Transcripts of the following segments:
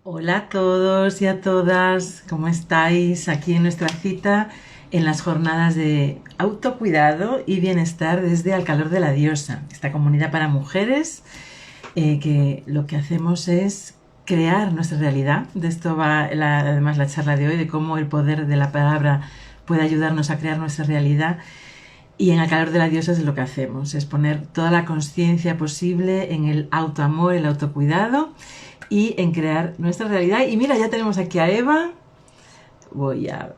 Hola a todos y a todas, ¿cómo estáis? Aquí en nuestra cita en las jornadas de autocuidado y bienestar desde Al Calor de la Diosa, esta comunidad para mujeres que lo que hacemos es crear nuestra realidad. De esto va además la charla de hoy, de cómo el poder de la palabra puede ayudarnos a crear nuestra realidad. Y en el calor de la diosa es lo que hacemos, es poner toda la conciencia posible en el autoamor, el autocuidado y en crear nuestra realidad. Y mira, ya tenemos aquí a Eva. Voy a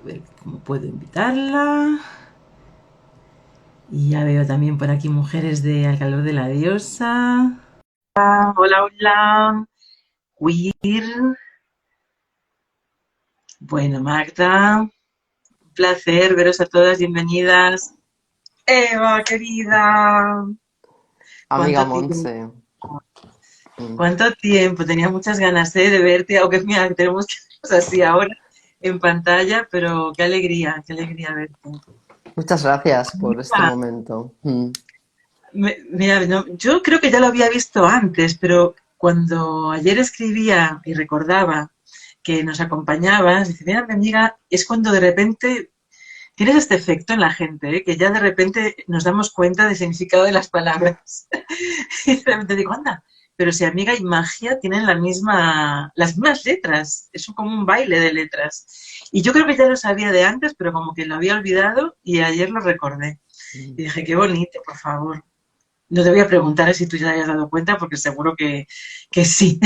ver cómo puedo invitarla. Y ya veo también por aquí mujeres de Al calor de la diosa. Hola, hola. Queer. Bueno, Magda, un placer veros a todas, bienvenidas. Eva, querida. Amiga ¿Cuánto tiempo? Montse. Mm. ¿Cuánto tiempo? Tenía muchas ganas, de verte, aunque mira, tenemos que vernos así ahora en pantalla, pero qué alegría verte. Muchas gracias por este Ah, momento. mira, yo creo que ya lo había visto antes, pero cuando ayer escribía y recordaba que nos acompañabas, dice, mira, mi amiga, es cuando de repente tienes este efecto en la gente, ¿eh? Que ya de repente nos damos cuenta del significado de las palabras. Y de repente digo, anda, pero si amiga y magia tienen las mismas letras, es como un baile de letras. Y yo creo que ya lo sabía de antes, pero como que lo había olvidado y ayer lo recordé. Mm. Y dije, qué bonito, por favor. No te voy a preguntar si tú ya te hayas dado cuenta, porque seguro que sí.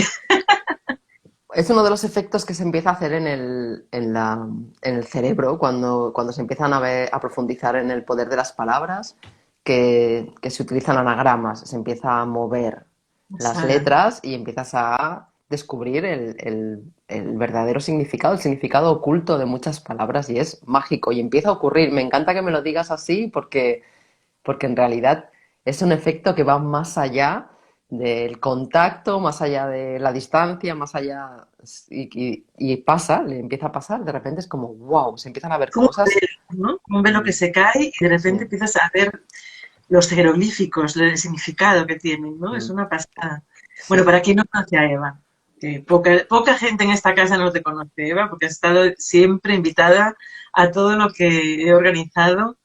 Es uno de los efectos que se empieza a hacer en el cerebro cuando se empiezan a profundizar en el poder de las palabras, que se utilizan anagramas, se empieza a mover las Sara. letras y empiezas a descubrir el verdadero significado, el significado oculto de muchas palabras y es mágico y empieza a ocurrir. Me encanta que me lo digas así porque en realidad es un efecto que va más allá del contacto, más allá de la distancia, más allá y pasa, le empieza a pasar, de repente es como, wow, se empiezan a ver Como cosas. ¿no? Como un velo Mm. que se cae y de repente Sí. empiezas a ver los jeroglíficos, el significado que tienen, ¿no? Es Mm. una pasada. Bueno, Sí. para quien no conoce a Eva, que poca gente en esta casa no te conoce, Eva, porque has estado siempre invitada a todo lo que he organizado.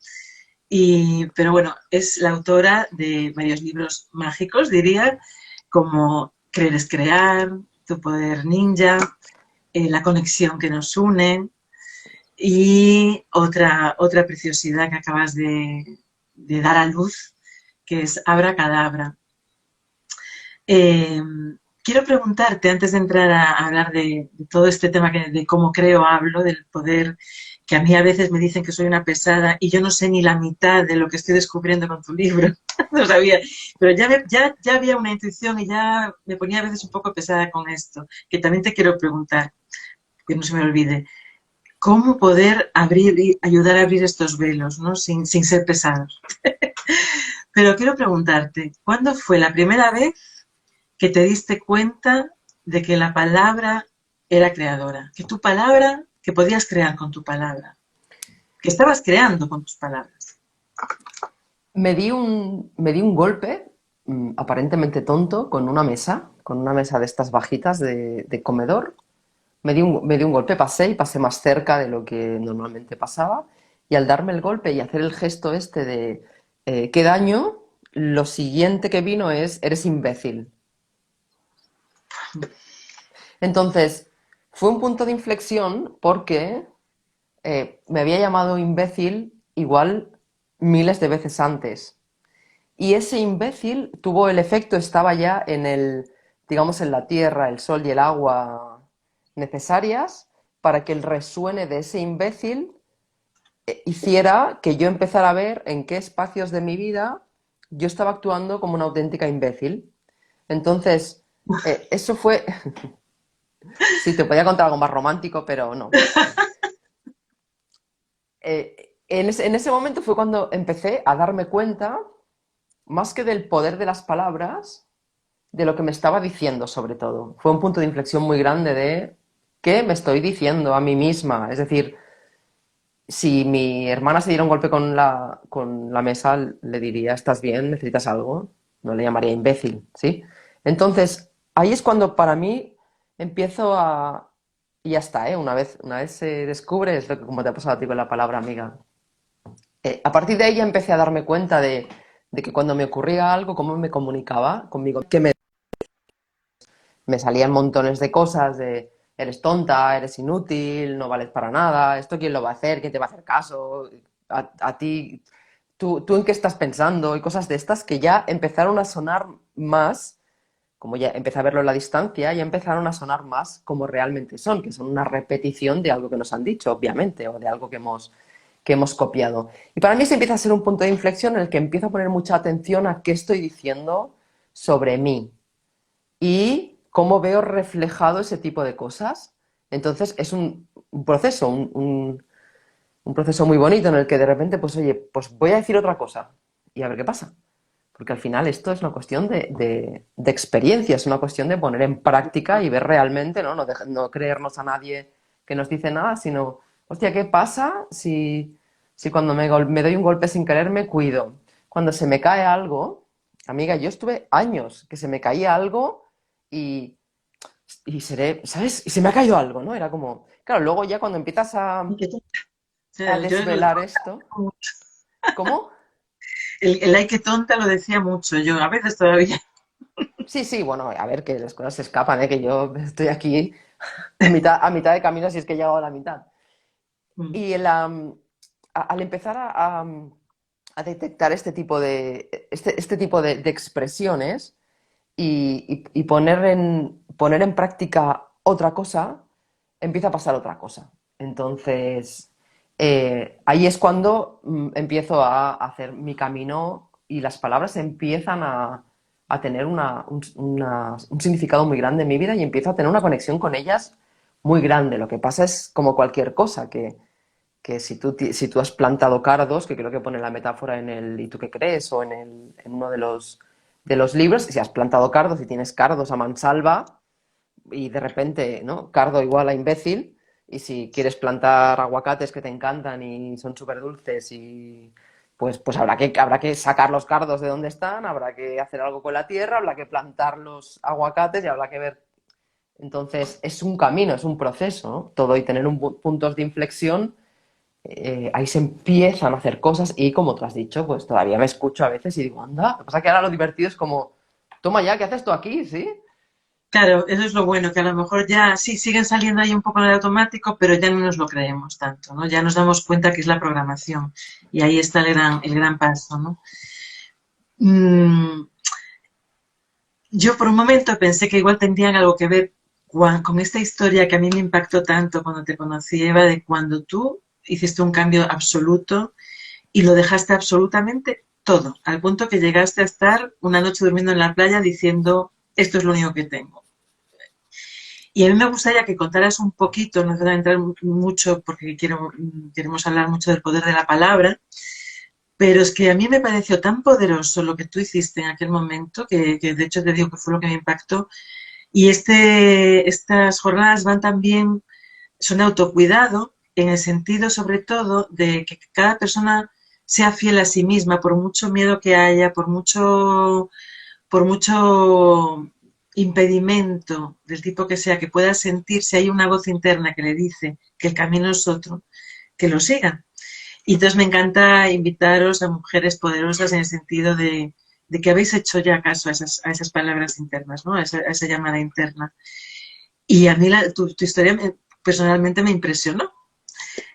Pero bueno, es la autora de varios libros mágicos, diría, como Creer es crear, Tu poder ninja, La conexión que nos une, y otra preciosidad que acabas de dar a luz, que es Abracadabra. Eh, Quiero preguntarte, antes de entrar a hablar de todo este tema de cómo creo, hablo, del poder, que a mí a veces me dicen que soy una pesada y yo no sé ni la mitad de lo que estoy descubriendo con tu libro, no sabía, pero ya había una intuición y ya me ponía a veces un poco pesada con esto, que también te quiero preguntar, que no se me olvide, cómo poder abrir y ayudar a abrir estos velos, ¿no? Sin ser pesados. Pero quiero preguntarte, ¿cuándo fue la primera vez que te diste cuenta de que la palabra era creadora? Que tu palabra, que podías crear con tu palabra, que estabas creando con tus palabras. Me di un golpe, aparentemente tonto, con una mesa de estas bajitas de comedor. Me di un golpe, pasé y pasé más cerca de lo que normalmente pasaba. Y al darme el golpe y hacer el gesto este de qué daño, lo siguiente que vino es eres imbécil. Entonces, fue un punto de inflexión porque me había llamado imbécil igual miles de veces antes. Y ese imbécil tuvo el efecto, estaba ya digamos, en la tierra, el sol y el agua necesarias para que el resuene de ese imbécil hiciera que yo empezara a ver en qué espacios de mi vida yo estaba actuando como una auténtica imbécil. Entonces, eso fue, sí, te podía contar algo más romántico, pero no. En ese momento fue cuando empecé a darme cuenta, más que del poder de las palabras, de lo que me estaba diciendo sobre todo. Fue un punto de inflexión muy grande de qué me estoy diciendo a mí misma. Es decir, si mi hermana se diera un golpe con la mesa, le diría, ¿estás bien? ¿Necesitas algo? No le llamaría imbécil, ¿sí? Entonces, ahí es cuando para mí, empiezo a... Y ya está, ¿eh? Una vez se descubre, es lo que como te ha pasado a ti con la palabra amiga. A partir de ahí ya empecé a darme cuenta de que cuando me ocurría algo, cómo me comunicaba conmigo, me salían montones de cosas de eres tonta, eres inútil, no vales para nada, esto quién lo va a hacer, quién te va a hacer caso, a ti, tú en qué estás pensando y cosas de estas que ya empezaron a sonar más, como ya empecé a verlo en la distancia, ya empezaron a sonar más como realmente son, que son una repetición de algo que nos han dicho, obviamente, o de algo que hemos copiado. Y para mí se empieza a ser un punto de inflexión en el que empiezo a poner mucha atención a qué estoy diciendo sobre mí y cómo veo reflejado ese tipo de cosas. Entonces es un proceso, un proceso muy bonito en el que de repente, pues oye, pues voy a decir otra cosa y a ver qué pasa. Porque al final esto es una cuestión de experiencia, es una cuestión de poner en práctica y ver realmente, ¿no? No creernos a nadie que nos dice nada, sino, hostia, ¿qué pasa si cuando me doy un golpe sin querer me cuido? Cuando se me cae algo, amiga, yo estuve años que se me caía algo y, y seré, ¿sabes? Y se me ha caído algo, ¿no? Era como, claro, luego ya cuando empiezas Y que tú- a claro, desvelar esto, ¿cómo? el ay que tonta lo decía mucho yo, a veces todavía. Sí, sí, bueno, a ver, que las cosas se escapan, ¿eh? Que yo estoy aquí a mitad de camino si es que he llegado a la mitad. Mm. Y al empezar a detectar este tipo de expresiones y poner en práctica otra cosa, empieza a pasar otra cosa. Entonces, ahí es cuando empiezo a hacer mi camino y las palabras empiezan a tener un significado muy grande en mi vida y empiezo a tener una conexión con ellas muy grande. Lo que pasa es como cualquier cosa, que si tú has plantado cardos, que creo que pone la metáfora en el ¿y tú qué crees? O en uno de los libros, si has plantado cardos y tienes cardos a mansalva y de repente, ¿no? Cardo igual a imbécil, y si quieres plantar aguacates que te encantan y son súper dulces y pues habrá que sacar los cardos de donde están, habrá que hacer algo con la tierra, habrá que plantar los aguacates y habrá que ver. Entonces, es un camino, es un proceso, ¿no? Todo y tener puntos de inflexión, ahí se empiezan a hacer cosas y como tú has dicho, pues todavía me escucho a veces y digo, anda, lo que pasa es que ahora lo divertido es como, toma ya, ¿qué haces tú aquí? ¿Sí? Claro, eso es lo bueno, que a lo mejor ya sí siguen saliendo ahí un poco en el automático, pero ya no nos lo creemos tanto, ¿no? Ya nos damos cuenta que es la programación y ahí está el gran paso, ¿no? Mm, yo por un momento pensé que igual tendrían algo que ver con esta historia que a mí me impactó tanto cuando te conocí, Eva, de cuando tú hiciste un cambio absoluto y lo dejaste absolutamente todo, al punto que llegaste a estar una noche durmiendo en la playa diciendo, esto es lo único que tengo. Y a mí me gustaría que contaras un poquito, no voy a entrar mucho porque queremos hablar mucho del poder de la palabra, pero es que a mí me pareció tan poderoso lo que tú hiciste en aquel momento, que de hecho te digo que fue lo que me impactó. Y estas jornadas van también, son de autocuidado, en el sentido sobre todo de que cada persona sea fiel a sí misma, por mucho miedo que haya, por mucho impedimento del tipo que sea, que pueda sentir, si hay una voz interna que le dice que el camino es otro, que lo siga. Y entonces me encanta invitaros a mujeres poderosas en el sentido de que habéis hecho ya caso a esas palabras internas, ¿no? A esa llamada interna. Y a mí tu historia personalmente me impresionó.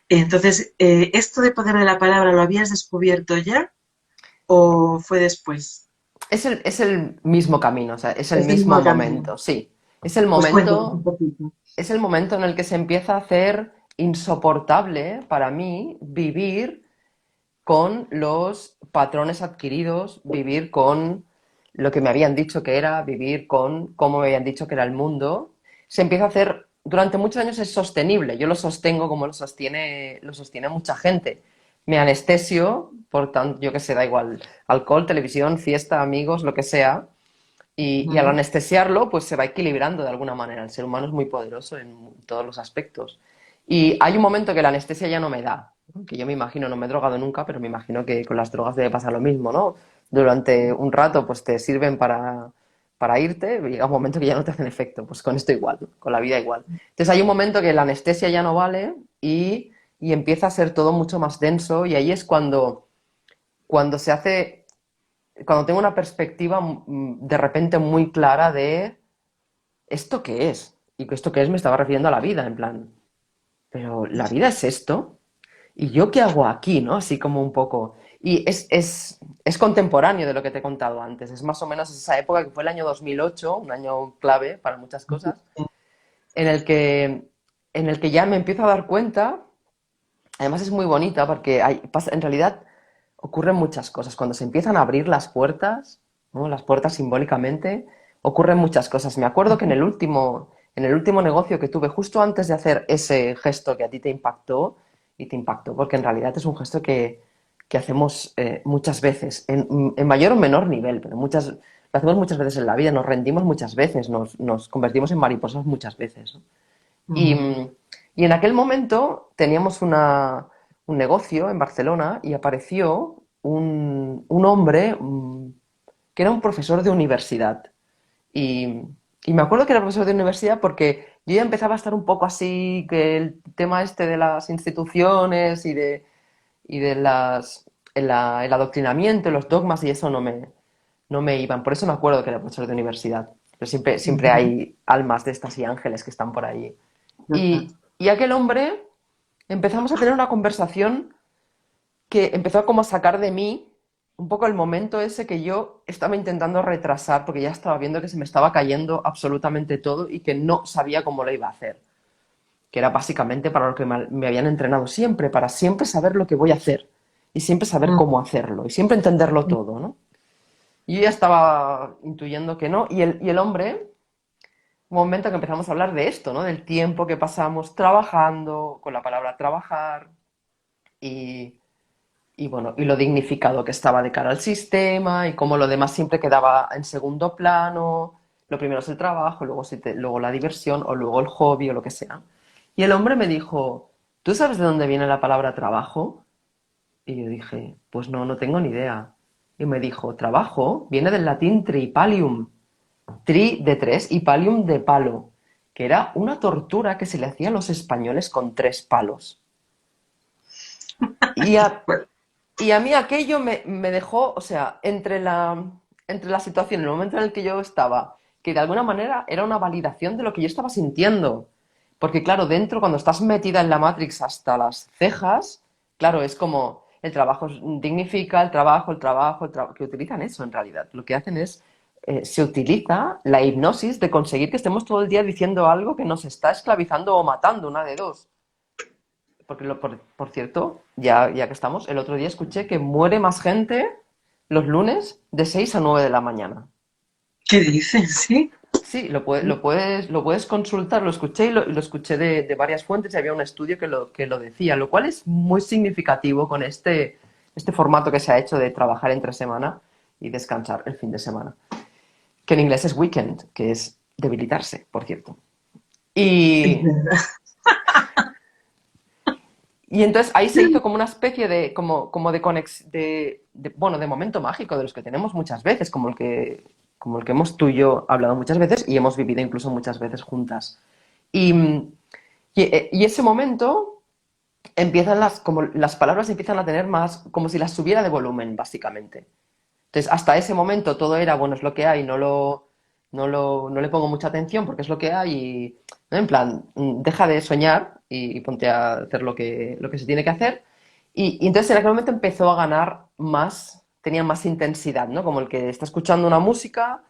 Entonces, ¿esto de poder de la palabra lo habías descubierto ya o fue después? Es el mismo camino, o sea, es el Es el mismo mismo camino. momento, sí. Pues cuéntanos un poquito. Es el momento en el que se empieza a hacer insoportable para mí vivir con los patrones adquiridos, vivir con lo que me habían dicho que era, vivir con cómo me habían dicho que era el mundo. Se empieza a hacer, durante muchos años es sostenible, yo lo sostengo como lo sostiene mucha gente. Me anestesio, por tanto, yo que sé, da igual, alcohol, televisión, fiesta, amigos, lo que sea, y al Uh anestesiarlo, pues se va equilibrando de alguna manera. El ser humano es muy poderoso en todos los aspectos. Y hay un momento que la anestesia ya no me da, ¿no? Que yo me imagino, no me he drogado nunca, pero me imagino que con las drogas debe pasar lo mismo, ¿no? Durante un rato, pues te sirven para irte, llega un momento que ya no te hacen efecto. Pues con esto igual, ¿no? Con la vida igual. Entonces hay un momento que la anestesia ya no vale y empieza a ser todo mucho más denso y ahí es cuando se hace, cuando tengo una perspectiva de repente muy clara de ¿esto qué es? Y que esto qué es me estaba refiriendo a la vida, en plan, pero ¿la vida es esto? ¿Y yo qué hago aquí, no? Así como un poco. Y es contemporáneo de lo que te he contado antes. Es más o menos esa época que fue el año 2008, un año clave para muchas cosas, en el que, en el que ya me empiezo a dar cuenta. Además es muy bonita porque en realidad ocurren muchas cosas. Cuando se empiezan a abrir las puertas, ¿no? Las puertas simbólicamente, ocurren muchas cosas. Me acuerdo que en el último negocio que tuve justo antes de hacer ese gesto que a ti te impactó, y te impactó porque en realidad es un gesto que hacemos muchas veces, en mayor o menor nivel, pero lo hacemos muchas veces en la vida, nos rendimos muchas veces, nos convertimos en mariposas muchas veces, ¿no? Y, Ujú. y en aquel momento teníamos un negocio en Barcelona y apareció un hombre que era un profesor de universidad. Y, y me acuerdo que era profesor de universidad porque yo ya empezaba a estar un poco así, que el tema este de las instituciones y de el adoctrinamiento, los dogmas y eso no me iban. Por eso me acuerdo que era profesor de universidad. Pero siempre Ujú. hay almas de estas y ángeles que están por ahí. Total. Y aquel hombre empezamos a tener una conversación que empezó como a sacar de mí un poco el momento ese que yo estaba intentando retrasar porque ya estaba viendo que se me estaba cayendo absolutamente todo y que no sabía cómo lo iba a hacer. Que era básicamente para lo que me habían entrenado siempre, para siempre saber lo que voy a hacer y siempre saber Ujú. cómo hacerlo y siempre entenderlo todo, ¿no? Y yo ya estaba intuyendo que no. Y el hombre, un momento que empezamos a hablar de esto, ¿no? Del tiempo que pasamos trabajando, con la palabra trabajar y, y bueno, y lo dignificado que estaba de cara al sistema y cómo lo demás siempre quedaba en segundo plano. Lo primero es el trabajo, luego, luego la diversión o luego el hobby o lo que sea. Y el hombre me dijo, ¿tú sabes de dónde viene la palabra trabajo? Y yo dije, pues no, no tengo ni idea. Y me dijo, trabajo viene del latín tripalium, tri de tres y palium de palo, que era una tortura que se le hacía a los españoles con tres palos. Y a, Bueno, y a mí aquello me dejó, o sea, entre la situación, el momento en el que yo estaba, que de alguna manera era una validación de lo que yo estaba sintiendo. Porque claro, dentro, cuando estás metida en la Matrix hasta las cejas, claro, es como el trabajo dignifica, que utilizan eso en realidad. Lo que hacen es, se utiliza la hipnosis de conseguir que estemos todo el día diciendo algo que nos está esclavizando o matando, una de dos. Porque, por cierto, ya que estamos, el otro día escuché que muere más gente los lunes de 6 a 9 de la mañana. ¿qué dices? Sí. Sí, lo puedes consultar, lo escuché y lo escuché de varias fuentes y había un estudio que lo decía, lo cual es muy significativo con este formato que se ha hecho de trabajar entre semana y descansar el fin de semana. Que en inglés es weekend, que es debilitarse, por cierto. Es Y, verdad. Y entonces ahí se hizo como una especie de, como de, bueno, de momento mágico, de los que tenemos muchas veces, como el que hemos tú y yo hablado muchas veces y hemos vivido incluso muchas veces juntas. Y, y ese momento como las palabras empiezan a tener más, como si las subiera de volumen, básicamente. Entonces, hasta ese momento todo era, bueno, es lo que hay, no le pongo mucha atención porque es lo que hay, y, ¿no? En plan, deja de soñar y ponte a hacer lo que se tiene que hacer. Y entonces en aquel momento empezó a ganar más, tenía más intensidad, ¿no? Como el que está escuchando una música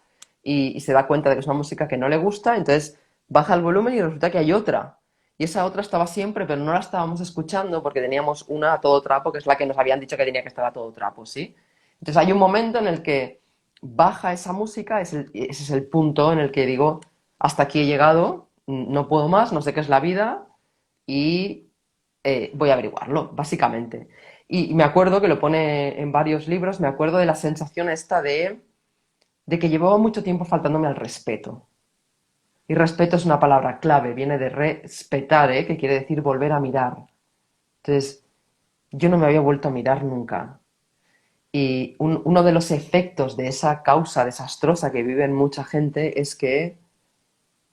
y se da cuenta de que es una música que no le gusta, entonces baja el volumen y resulta que hay otra. Y esa otra estaba siempre, pero no la estábamos escuchando porque teníamos una a todo trapo, que es la que nos habían dicho que tenía que estar a todo trapo, ¿sí? Entonces hay un momento en el que baja esa música, ese es el punto en el que digo, hasta aquí he llegado, no puedo más, no sé qué es la vida y voy a averiguarlo, básicamente. Y me acuerdo que lo pone en varios libros, me acuerdo de la sensación esta de que llevaba mucho tiempo faltándome al respeto. Y respeto es una palabra clave, viene de respetar, que quiere decir volver a mirar. Entonces, yo no me había vuelto a mirar nunca. Y uno de los efectos de esa causa desastrosa que vive mucha gente es que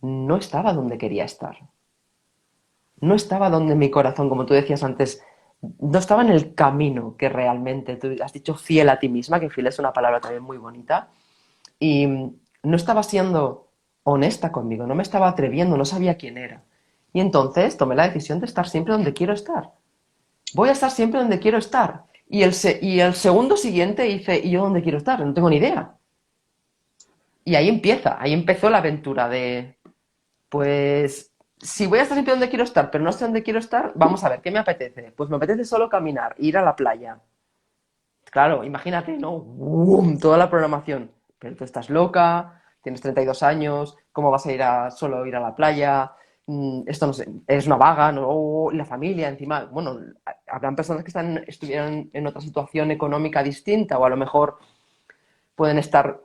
no estaba donde quería estar. No estaba donde mi corazón, como tú decías antes, no estaba en el camino que realmente, tú has dicho fiel a ti misma, que fiel es una palabra también muy bonita, y no estaba siendo honesta conmigo, no me estaba atreviendo, no sabía quién era. Y entonces tomé la decisión de estar siempre donde quiero estar. Voy a estar siempre donde quiero estar. Y el segundo siguiente hice, ¿y yo dónde quiero estar? No tengo ni idea. Y ahí empezó la aventura de, pues, si voy a estar siempre donde quiero estar, pero no sé dónde quiero estar, vamos a ver, ¿qué me apetece? Pues me apetece solo caminar, ir a la playa. Claro, imagínate, ¿no? ¡Bum! Toda la programación. Pero tú estás loca, tienes 32 años, ¿cómo vas a ir a solo ir a la playa? Esto no sé, es una vaga, ¿no? Y la familia, encima, bueno, habrán personas que estuvieran en otra situación económica distinta o a lo mejor pueden estar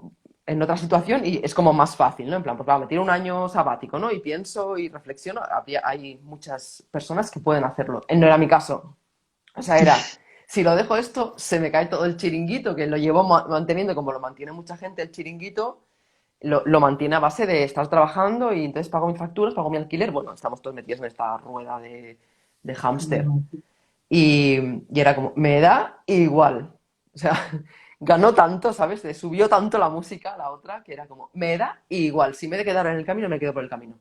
en otra situación y es como más fácil, ¿no? En plan, pues va, me tiro un año sabático, ¿no? Y pienso y reflexiono. Hay muchas personas que pueden hacerlo. No era mi caso. O sea, era, si lo dejo esto, se me cae todo el chiringuito, que lo llevo manteniendo como lo mantiene mucha gente el chiringuito, lo mantiene a base de estar trabajando y entonces pago mis facturas, pago mi alquiler. Bueno, estamos todos metidos en esta rueda de hámster. Y era como, me da igual. O sea, ganó tanto, ¿sabes? Subió tanto la música, la otra, que era como, me da igual. Si me he de quedar en el camino, me quedo por el camino.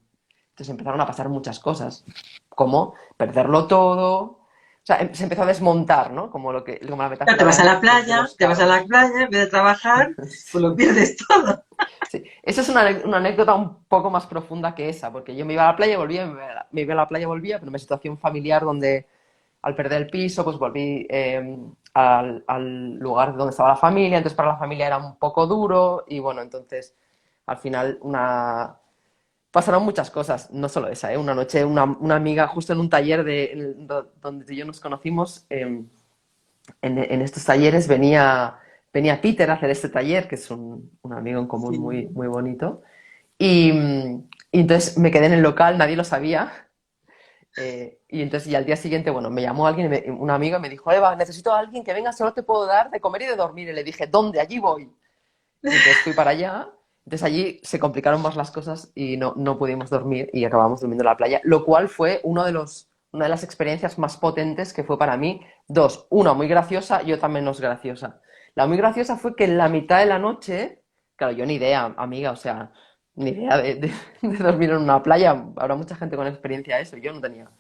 Entonces empezaron a pasar muchas cosas, como perderlo todo. O sea, se empezó a desmontar, ¿no? Como la Ya te metáfora vas a la de playa, los te vas a la carros. playa, en vez de trabajar, pues lo pierdes todo. Sí. Esa es una anécdota un poco más profunda que esa, porque yo me iba a la playa, volvía, me iba a la playa, volvía, pero en una situación familiar donde al perder el piso, pues volví al lugar donde estaba la familia, entonces para la familia era un poco duro y bueno, entonces al final pasaron muchas cosas, no solo esa, ¿eh? Una noche una amiga justo en un taller donde tú y yo nos conocimos, en estos talleres venía Peter a hacer este taller, que es un amigo en común muy, Sí. muy bonito, y entonces me quedé en el local, nadie lo sabía, y entonces, y al día siguiente, bueno, me llamó alguien, un amigo, y me dijo, Eva, necesito a alguien que venga, solo te puedo dar de comer y de dormir. Y le dije, ¿dónde? Allí voy. Y entonces fui para allá. Entonces allí se complicaron más las cosas y no pudimos dormir y acabamos durmiendo en la playa, lo cual fue una de las experiencias más potentes que fue para mí. Dos, una muy graciosa y otra menos graciosa. La muy graciosa fue que en la mitad de la noche, claro, yo ni idea, amiga, o sea, ni idea de dormir en una playa. Habrá mucha gente con experiencia de eso, yo no tenía.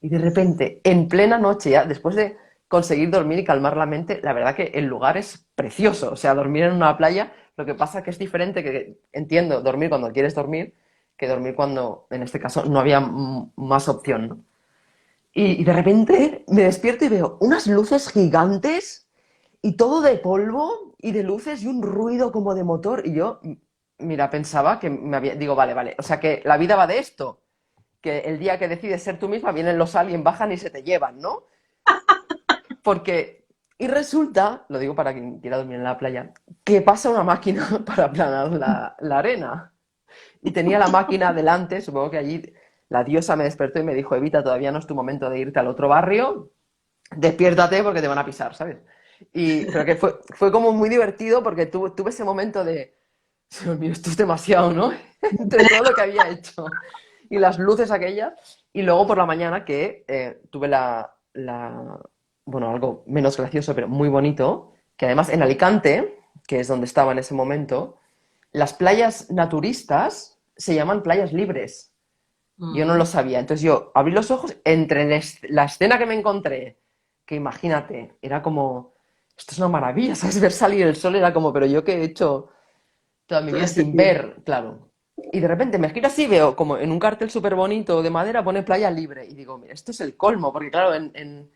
Y de repente, en plena noche, ya después de conseguir dormir y calmar la mente, la verdad que el lugar es precioso. O sea, dormir en una playa, lo que pasa que es diferente que, entiendo, dormir cuando quieres dormir, que dormir cuando, en este caso, no había más opción, ¿no? Y de repente me despierto y veo unas luces gigantes y todo de polvo y de luces y un ruido como de motor. Y yo, mira, pensaba que digo, vale, vale, o sea que la vida va de esto, que el día que decides ser tú misma, vienen los aliens, bajan y se te llevan, ¿no? Porque, y resulta, lo digo para quien quiera dormir en la playa, que pasa una máquina para aplanar la arena. Y tenía la máquina delante, supongo que allí la diosa me despertó y me dijo, Evita, todavía no es tu momento de irte al otro barrio, despiértate porque te van a pisar, ¿sabes? Pero que fue como muy divertido porque tuve ese momento de, Dios mío, esto es demasiado, ¿no? Entre todo lo que había hecho y las luces aquellas. Y luego por la mañana que tuve bueno, algo menos gracioso, pero muy bonito, que además en Alicante, que es donde estaba en ese momento, las playas naturistas se llaman playas libres. Yo no lo Mm. sabía. Entonces yo abrí los ojos entre la escena que me encontré, que imagínate, era como, esto es una maravilla, ¿sabes? Ver salir el sol era como, pero yo qué he hecho toda mi Todo vida este sin tiempo. ver, claro. Y de repente me giro así, veo como en un cartel súper bonito de madera pone playa libre. Y digo, mira, esto es el colmo, porque claro, en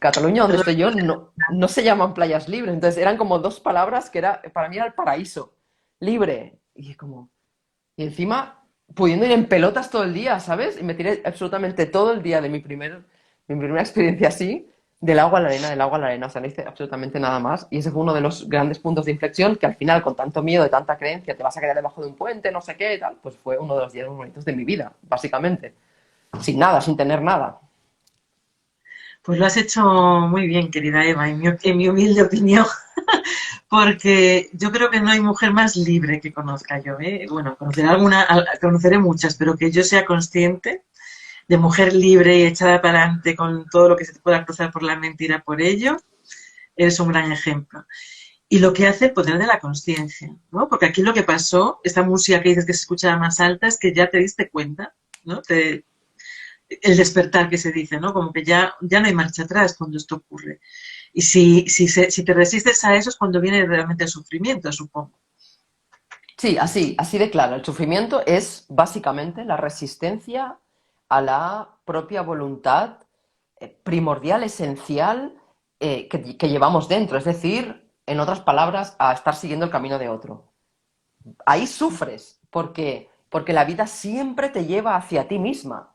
Cataluña, donde estoy yo, no se llaman playas libres. Entonces eran como dos palabras que para mí era el paraíso. Libre. Y como, y encima pudiendo ir en pelotas todo el día, ¿sabes? Y me tiré absolutamente todo el día de mi primera experiencia así, del agua a la arena, del agua a la arena. O sea, no hice absolutamente nada más. Y ese fue uno de los grandes puntos de inflexión que al final, con tanto miedo y tanta creencia, te vas a quedar debajo de un puente, no sé qué, tal, pues fue uno de los días más bonitos de mi vida, básicamente. Sin nada, sin tener nada. Pues lo has hecho muy bien, querida Eva, en mi humilde opinión. porque yo creo que no hay mujer más libre que conozca yo, ¿eh? Bueno, conoceré muchas, pero que yo sea consciente de mujer libre y echada para adelante con todo lo que se te pueda cruzar por la mentira por ello, eres un gran ejemplo. Y lo que hace el poder de la conciencia, ¿no? Porque aquí lo que pasó, esta música que dices que se escucha más alta, es que ya te diste cuenta, ¿no? El despertar que se dice, ¿no? Como que ya no hay marcha atrás cuando esto ocurre. Y si te resistes a eso es cuando viene realmente el sufrimiento, supongo. Sí, así de claro. El sufrimiento es básicamente la resistencia a la propia voluntad primordial, esencial, que llevamos dentro. Es decir, en otras palabras, a estar siguiendo el camino de otro. Ahí sufres, porque la vida siempre te lleva hacia ti misma.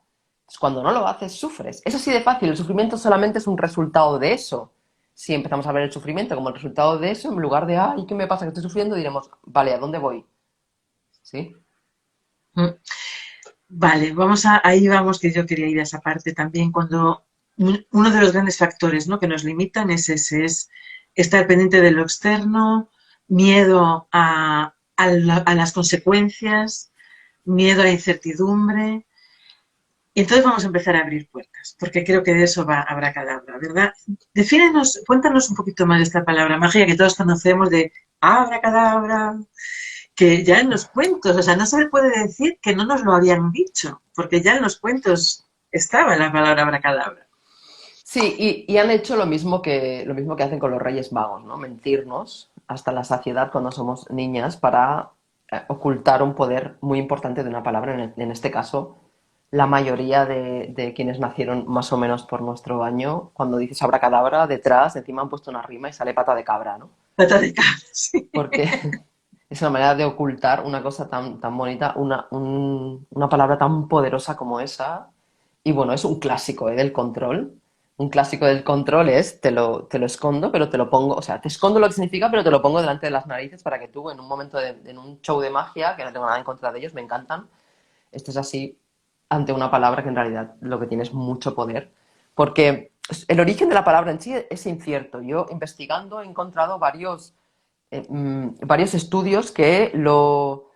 Cuando no lo haces, sufres. Es así de fácil. El sufrimiento solamente es un resultado de eso. Si empezamos a ver el sufrimiento como el resultado de eso, en lugar de, ay, ¿qué me pasa que estoy sufriendo? Diremos, vale, ¿a dónde voy? ¿Sí? Mm. Vale, ahí vamos, que yo quería ir a esa parte también, cuando uno de los grandes factores, ¿no?, que nos limitan es ese, es estar pendiente de lo externo, miedo a las consecuencias, miedo a la incertidumbre. Y entonces vamos a empezar a abrir puertas, porque creo que de eso va Abracadabra, ¿verdad? Cuéntanos un poquito más de esta palabra magia que todos conocemos de Abracadabra, que ya en los cuentos, o sea, no se le puede decir que no nos lo habían dicho, porque ya en los cuentos estaba la palabra abracadabra. Sí, y han hecho lo mismo que hacen con los Reyes Magos, ¿no? Mentirnos hasta la saciedad cuando somos niñas para ocultar un poder muy importante de una palabra, en este caso, la mayoría de quienes nacieron más o menos por nuestro año, cuando dices abracadabra, detrás, encima han puesto una rima y sale pata de cabra, ¿no? Pata de cabra, sí. Porque es una manera de ocultar una cosa tan bonita, una palabra tan poderosa como esa. Y bueno, es un clásico, ¿eh?, del control. Un clásico del control es, te lo escondo, pero te lo pongo, o sea, te escondo lo que significa, pero te lo pongo delante de las narices para que tú, en un momento, en un show de magia, que no tengo nada en contra de ellos, me encantan, estés así ante una palabra que en realidad lo que tiene es mucho poder. Porque el origen de la palabra en sí es incierto. Yo, investigando, he encontrado varios estudios que lo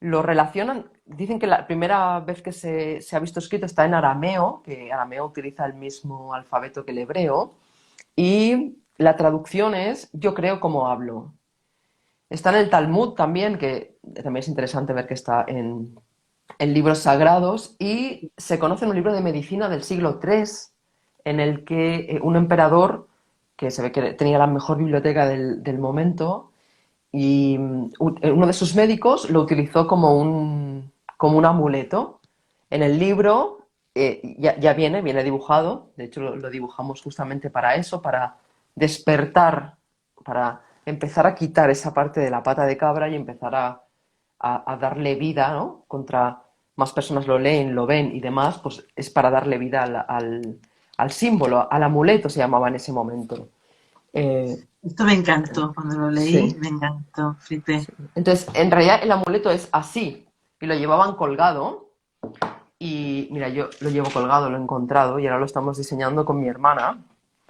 relacionan. Dicen que la primera vez que se ha visto escrito está en arameo, que arameo utiliza el mismo alfabeto que el hebreo, y la traducción es yo creo como hablo. Está en el Talmud también, que también es interesante ver que está en libros sagrados, y se conoce en un libro de medicina del siglo III, en el que un emperador, que se ve que tenía la mejor biblioteca del momento, y uno de sus médicos lo utilizó como un amuleto. En el libro ya viene dibujado, de hecho lo dibujamos justamente para eso, para despertar, para empezar a quitar esa parte de la pata de cabra y empezar a darle vida, ¿no? Contra más personas lo leen, lo ven y demás, pues es para darle vida al símbolo, al amuleto se llamaba en ese momento. Eh, Esto me encantó, cuando lo leí, sí. me encantó, flipé. Entonces, en realidad el amuleto es así, y lo llevaban colgado, y mira, yo lo llevo colgado, lo he encontrado, y ahora lo estamos diseñando con mi hermana.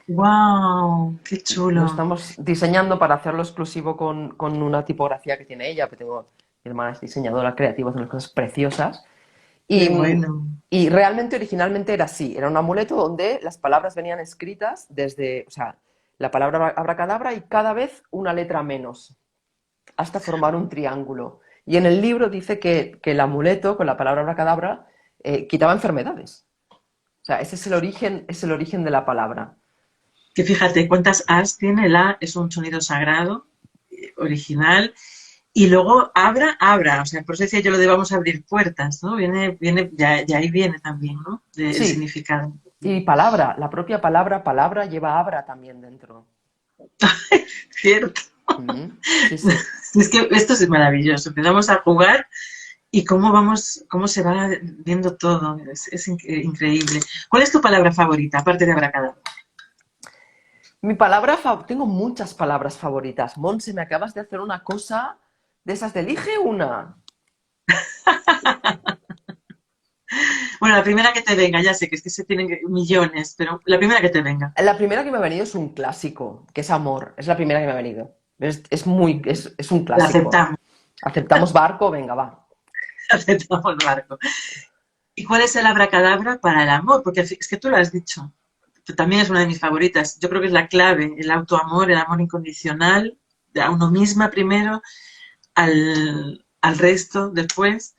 ¡Wow! ¡Qué Lo chulo! estamos diseñando para hacerlo exclusivo con una tipografía que tiene ella, que mi hermana es diseñadora creativa, son unas cosas preciosas. ¡Qué Y, bueno! y realmente originalmente era así, era un amuleto donde las palabras venían escritas desde, o sea, la palabra abracadabra y cada vez una letra menos, hasta formar un triángulo. Y en el libro dice que el amuleto con la palabra abracadabra quitaba enfermedades. O sea, ese es el origen de la palabra. Que fíjate cuántas As tiene. El A es un sonido sagrado, original. Y luego abra, o sea, por eso decía yo lo de vamos a abrir puertas, ¿no? Ya ahí viene también, ¿no? El Sí, significado. y palabra, la propia palabra lleva abra también dentro. Cierto. Sí, sí. Es que esto es maravilloso. Empezamos a jugar y cómo se va viendo todo. Es increíble. ¿Cuál es tu palabra favorita, aparte de abracadabra? Tengo muchas palabras favoritas. Monse, me acabas de hacer una cosa de esas de elige una. Bueno, la primera que te venga, ya sé que es que se tienen millones, pero la primera que te venga. La primera que me ha venido es un clásico, que es Amor. Es la primera que me ha venido. Es un La clásico. aceptamos, ¿Aceptamos barco? Venga, va. aceptamos, Marco. ¿Y cuál es el abracadabra para el amor? Porque es que tú lo has dicho. También es una de mis favoritas. Yo creo que es la clave, el autoamor, el amor incondicional, a uno misma primero, al resto después.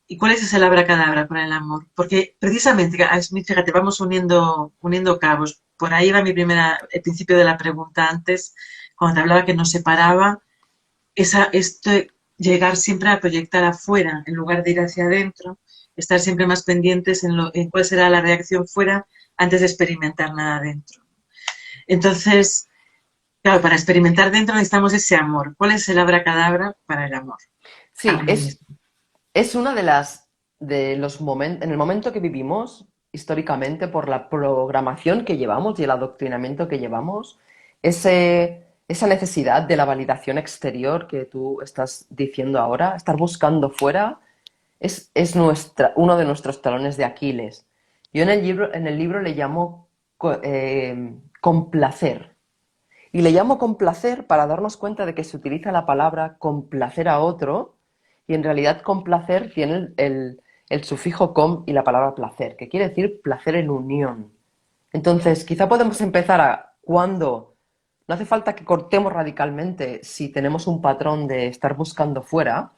¿Y cuál es ese abracadabra para el amor? Porque precisamente, fíjate, vamos uniendo cabos. Por ahí va el principio de la pregunta antes, cuando te hablaba que nos separaba, esto, llegar siempre a proyectar afuera en lugar de ir hacia adentro, estar siempre más pendientes en cuál será la reacción fuera antes de experimentar nada dentro. Entonces, claro, para experimentar dentro necesitamos ese amor. ¿Cuál es el abracadabra para el amor? A Sí, uno mismo. es una de los momentos, en el momento que vivimos, históricamente, por la programación que llevamos y el adoctrinamiento que llevamos, esa necesidad de la validación exterior que tú estás diciendo ahora, estar buscando fuera, es uno de nuestros talones de Aquiles. Yo en el libro le llamo complacer. Y le llamo complacer para darnos cuenta de que se utiliza la palabra complacer a otro y en realidad complacer tiene el sufijo com y la palabra placer, que quiere decir placer en unión. Entonces, quizá podemos empezar a cuando no hace falta que cortemos radicalmente si tenemos un patrón de estar buscando fuera,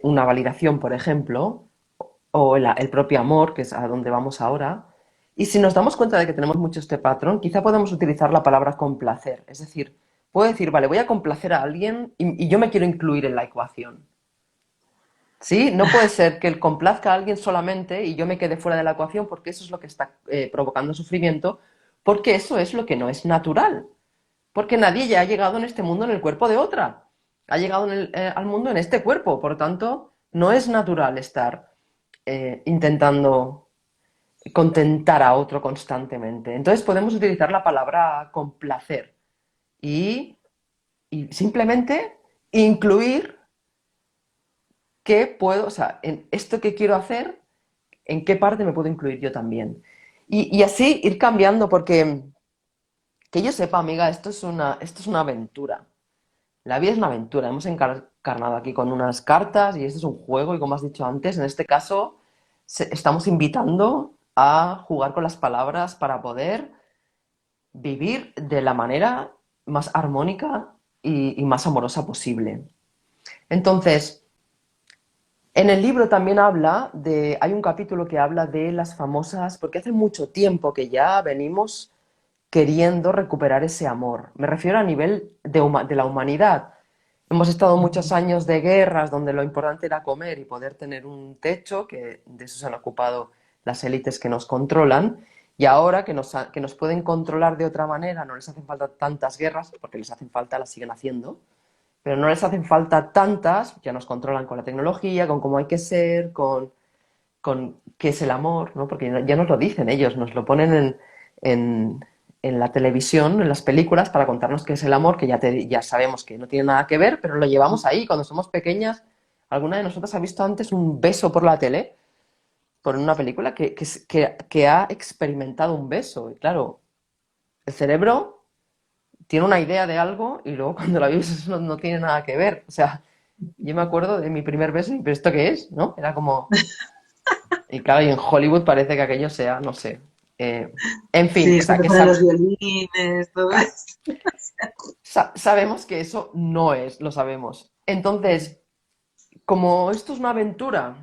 una validación, por ejemplo, o el propio amor, que es a donde vamos ahora. Y si nos damos cuenta de que tenemos mucho este patrón, quizá podemos utilizar la palabra complacer. Es decir, puedo decir, vale, voy a complacer a alguien y yo me quiero incluir en la ecuación. ¿Sí? No puede ser que él complazca a alguien solamente y yo me quede fuera de la ecuación porque eso es lo que está provocando sufrimiento, porque eso es lo que no es natural. Porque nadie ya ha llegado en este mundo en el cuerpo de otra. Ha llegado al mundo en este cuerpo. Por tanto, no es natural estar intentando contentar a otro constantemente. Entonces podemos utilizar la palabra complacer y, y simplemente incluir qué puedo, o sea, en esto que quiero hacer, en qué parte me puedo incluir yo también. Y así ir cambiando, porque que yo sepa, amiga, esto es una aventura. La vida es una aventura. Hemos encarnado aquí con unas cartas y este es un juego y como has dicho antes, en este caso estamos invitando a jugar con las palabras para poder vivir de la manera más armónica y más amorosa posible. Entonces, en el libro también hay un capítulo que habla de las famosas, porque hace mucho tiempo que ya venimos queriendo recuperar ese amor. Me refiero a nivel de la humanidad. Hemos estado muchos años de guerras donde lo importante era comer y poder tener un techo, que de eso se han ocupado las élites que nos controlan, y ahora que nos pueden controlar de otra manera, no les hacen falta tantas guerras, porque les hacen falta, las siguen haciendo, pero no les hacen falta tantas, ya nos controlan con la tecnología, con cómo hay que ser, con qué es el amor, ¿no? Porque ya nos lo dicen ellos, nos lo ponen en, en la televisión, en las películas, para contarnos qué es el amor, que ya sabemos que no tiene nada que ver, pero lo llevamos ahí. Cuando somos pequeñas, ¿alguna de nosotras ha visto antes un beso por la tele? Por una película que ha experimentado un beso. Y claro, el cerebro tiene una idea de algo y luego cuando la vives eso no tiene nada que ver. O sea, yo me acuerdo de mi primer beso y, ¿pero esto qué es? ¿No? Era como, y claro, y en Hollywood parece que aquello sea, no sé. eh, en fin, Sí, o esto sea, que ponen los violines, todo eso. sabemos que eso no es, lo sabemos. Entonces, como esto es una aventura,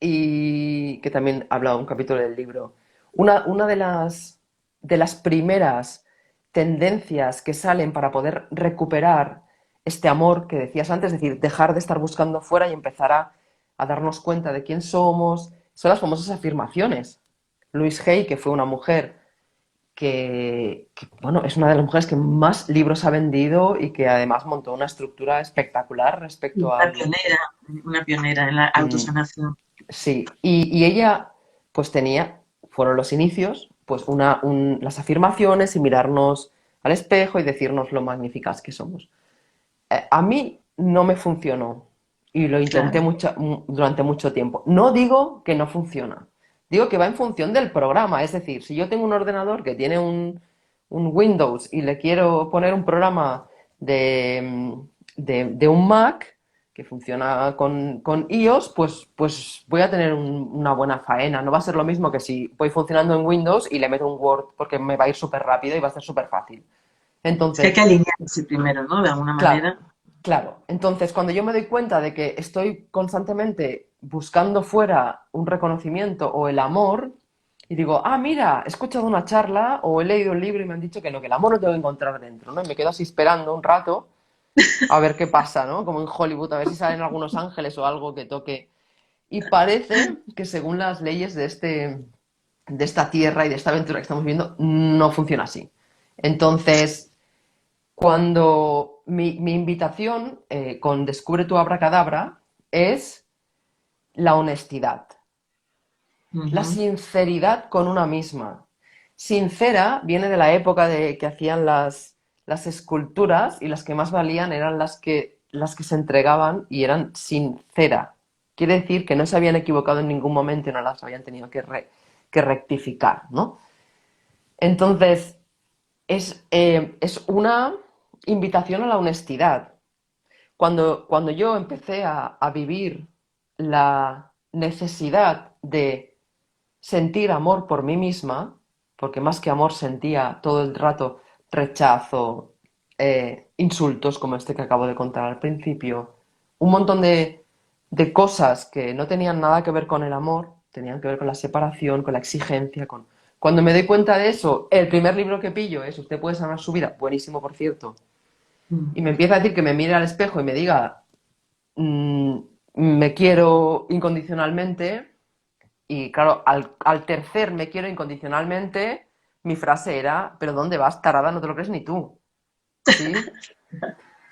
y que también habla un capítulo del libro, una de las primeras tendencias que salen para poder recuperar este amor que decías antes, es decir, dejar de estar buscando fuera y empezar a darnos cuenta de quién somos, son las famosas afirmaciones. Louise Hay, que fue una mujer bueno, es una de las mujeres que más libros ha vendido y que además montó una estructura espectacular respecto Una al... pionera, una pionera en la mm, autosanación. sí, y ella pues fueron los inicios, pues las afirmaciones y mirarnos al espejo y decirnos lo magníficas que somos. A mí no me funcionó. y lo intenté claro. durante mucho tiempo. No digo que no funciona, digo que va en función del programa. Es decir, si yo tengo un ordenador que tiene un Windows y le quiero poner un programa de un Mac que funciona con iOS, pues voy a tener una buena faena. No va a ser lo mismo que si voy funcionando en Windows y le meto un Word porque me va a ir súper rápido y va a ser súper fácil. Es que hay que Entonces, alinearse primero, ¿no? De alguna claro, manera. claro. Entonces, cuando yo me doy cuenta de que estoy constantemente buscando fuera un reconocimiento o el amor, y digo, ah, mira, he escuchado una charla o he leído un libro y me han dicho que no, que el amor lo tengo que encontrar dentro, ¿no? Y me quedo así esperando un rato a ver qué pasa, ¿no? Como en Hollywood, a ver si salen algunos ángeles o algo que toque. Y parece que según las leyes de esta tierra y de esta aventura que estamos viviendo, no funciona así. Entonces, cuando mi invitación con Descubre tu abracadabra es la honestidad, la Ujú. sinceridad con una misma. Sincera viene de la época de que hacían las esculturas y las que más valían eran las que se entregaban y eran sincera. Quiere decir que no se habían equivocado en ningún momento y no las habían tenido que rectificar, ¿no? Entonces, es una invitación a la honestidad. Cuando yo empecé a vivir la necesidad de sentir amor por mí misma, porque más que amor sentía todo el rato rechazo, insultos como este que acabo de contar al principio, un montón de cosas que no tenían nada que ver con el amor, tenían que ver con la separación, con la exigencia, con... Cuando me doy cuenta de eso, el primer libro que pillo es Usted puede sanar su vida, buenísimo por cierto, Mm. y me empieza a decir que me mire al espejo y me diga, mm, me quiero incondicionalmente, y claro, al tercer me quiero incondicionalmente, mi frase era, pero ¿dónde vas, tarada? No te lo crees ni tú. ¿Sí?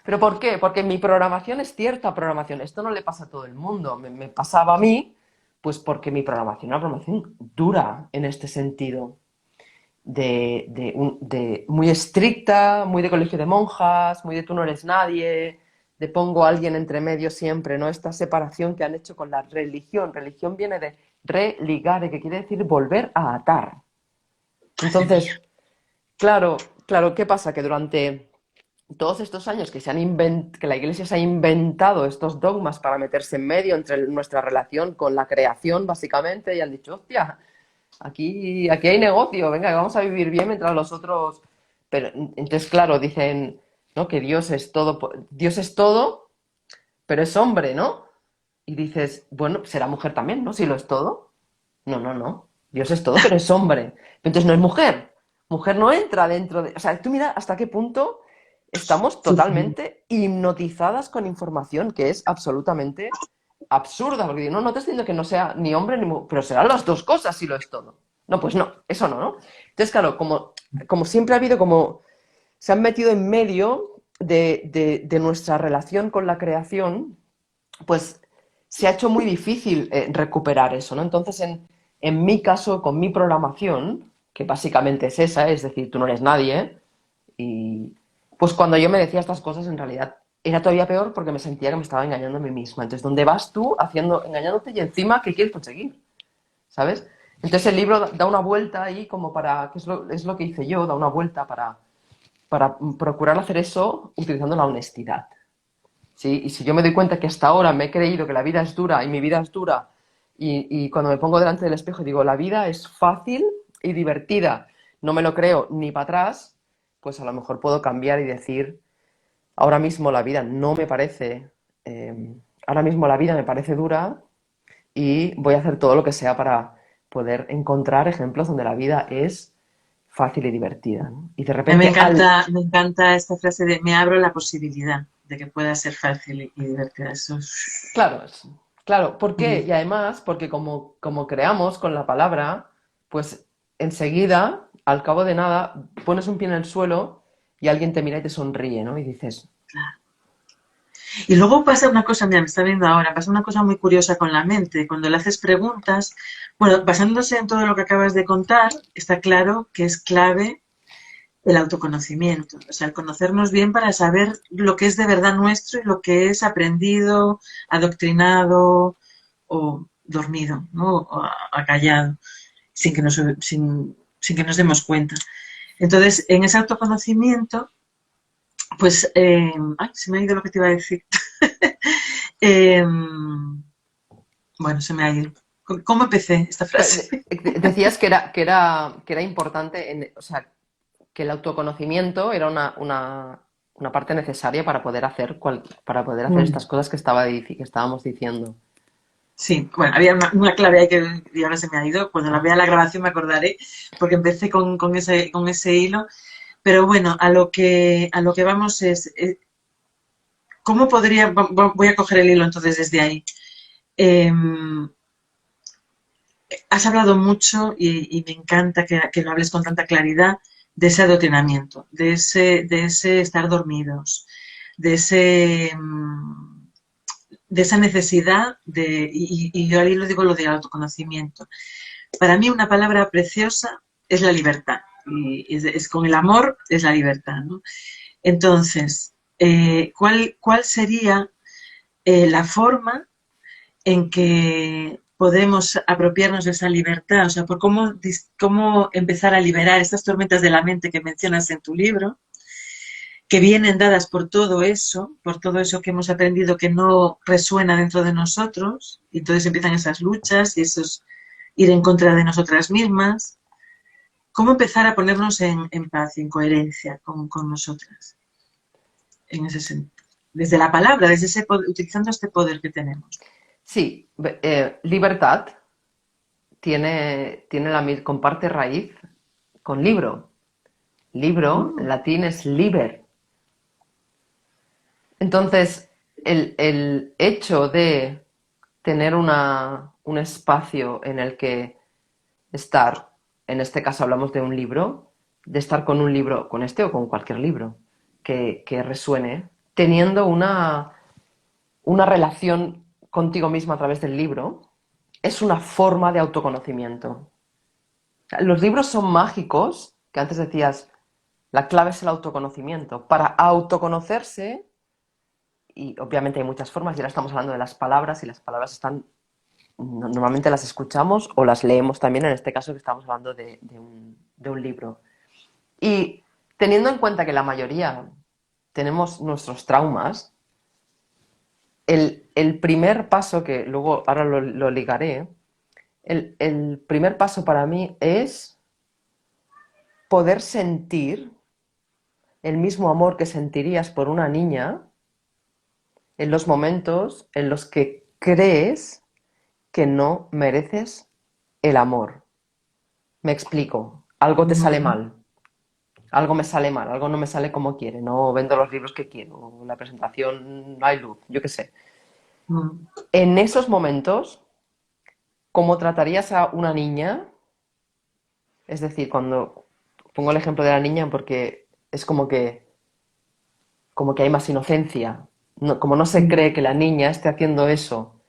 ¿Pero por qué? Porque mi programación es cierta programación. Esto no le pasa a todo el mundo. Me pasaba a mí, pues porque mi programación es una programación dura en este sentido. De muy estricta, muy de colegio de monjas, muy de tú no eres nadie, de pongo a alguien entre medio siempre, ¿no? Esta separación que han hecho con la religión. Religión viene de religare, que quiere decir volver a atar. Madre mía. Entonces, claro, claro, ¿qué pasa? Que durante todos estos años que la Iglesia se ha inventado estos dogmas para meterse en medio entre nuestra relación con la creación, básicamente, y han dicho, hostia, aquí hay negocio, venga, que vamos a vivir bien mientras los otros... Pero entonces, claro, dicen, ¿no? Que Dios es todo, pero es hombre, ¿no? Y dices, bueno, será mujer también, ¿no? Si lo es todo. No, no, no. Dios es todo, pero es hombre. Entonces no es mujer. Mujer no entra dentro de... O sea, tú mira hasta qué punto estamos Sí, sí. totalmente hipnotizadas con información que es absolutamente absurda. Porque digo, no, no te estoy diciendo que no sea ni hombre ni mujer, pero serán las dos cosas si lo es todo. No, pues no, eso no, ¿no? Entonces, claro, como siempre ha habido como... Se han metido en medio de nuestra relación con la creación, pues se ha hecho muy difícil recuperar eso, ¿no? Entonces, en mi caso, con mi programación, que básicamente es esa, es decir, tú no eres nadie, y pues cuando yo me decía estas cosas, en realidad era todavía peor porque me sentía que me estaba engañando a mí misma. Entonces, ¿dónde vas tú engañándote y encima qué quieres conseguir? ¿Sabes? Entonces el libro da una vuelta ahí como para, que es lo que hice yo, da una vuelta para procurar hacer eso utilizando la honestidad. ¿Sí? Y si yo me doy cuenta que hasta ahora me he creído que la vida es dura y mi vida es dura, y cuando me pongo delante del espejo y digo, la vida es fácil y divertida, no me lo creo ni para atrás, pues a lo mejor puedo cambiar y decir, ahora mismo la vida no me parece, ahora mismo la vida me parece dura y voy a hacer todo lo que sea para poder encontrar ejemplos donde la vida es fácil y divertida, ¿no? Y de A mí repente al... me encanta esta frase de me abro la posibilidad de que pueda ser fácil y divertida. Eso es... Claro, claro, ¿por qué? Mm. Y además, porque como creamos con la palabra, pues enseguida, al cabo de nada, pones un pie en el suelo y alguien te mira y te sonríe, ¿no? Y dices, Y luego pasa una cosa, mira, me está viendo ahora, pasa una cosa muy curiosa con la mente. Cuando le haces preguntas, bueno, basándose en todo lo que acabas de contar, está claro que es clave el autoconocimiento, o sea, el conocernos bien para saber lo que es de verdad nuestro y lo que es aprendido, adoctrinado o dormido, ¿no? O acallado, sin que nos demos cuenta. Entonces, en ese autoconocimiento, pues, ay, se me ha ido lo que te iba a decir. eh, bueno, se me ha ido. ¿Cómo empecé esta frase? Decías que era importante, o sea, que el autoconocimiento era una parte necesaria para poder hacer, para poder hacer estas cosas que estábamos diciendo. Sí, bueno, había una clave ahí que y ahora se me ha ido. Cuando la vea la grabación me acordaré, porque empecé con ese hilo. Pero bueno, a lo que vamos es, ¿cómo podría, voy a coger el hilo entonces desde ahí? Eh, Has hablado mucho y me encanta que lo hables con tanta claridad de ese adoctrinamiento, de ese estar dormidos, de ese, de esa necesidad de, y yo ahí lo digo lo del autoconocimiento. Para mí una palabra preciosa es la libertad. Y es con el amor es la libertad, ¿no? Entonces, ¿cuál sería la forma en que podemos apropiarnos de esa libertad? O sea, por cómo empezar a liberar estas tormentas de la mente que mencionas en tu libro, que vienen dadas por todo eso que hemos aprendido que no resuena dentro de nosotros, y entonces empiezan esas luchas y esos ir en contra de nosotras mismas. ¿Cómo empezar a ponernos en paz y en coherencia con nosotras? En ese sentido. Desde la palabra, desde ese poder, utilizando este poder que tenemos. Sí, libertad comparte raíz con libro. Libro, en Mm, latín es liber. Entonces, el hecho de tener un espacio en el que estar, en este caso hablamos de un libro, de estar con un libro, con este o con cualquier libro que resuene, teniendo una relación contigo mismo a través del libro, es una forma de autoconocimiento. O sea, los libros son mágicos, que antes decías, la clave es el autoconocimiento. Para autoconocerse, y obviamente hay muchas formas, y ahora estamos hablando de las palabras, y las palabras están, normalmente las escuchamos o las leemos también, en este caso que estamos hablando de un libro. Y teniendo en cuenta que la mayoría tenemos nuestros traumas, el primer paso, que luego ahora lo ligaré, el primer paso para mí es poder sentir el mismo amor que sentirías por una niña en los momentos en los que crees que no mereces el amor. Me explico. Algo te sale mm, mal. Algo me sale mal, algo no me sale como quiere, no vendo los libros que quiero, la presentación no hay luz, yo qué sé. mm, En esos momentos, ¿cómo tratarías a una niña? Es decir, cuando pongo el ejemplo de la niña porque es como que hay más inocencia. Como no se mm, cree que la niña esté haciendo eso,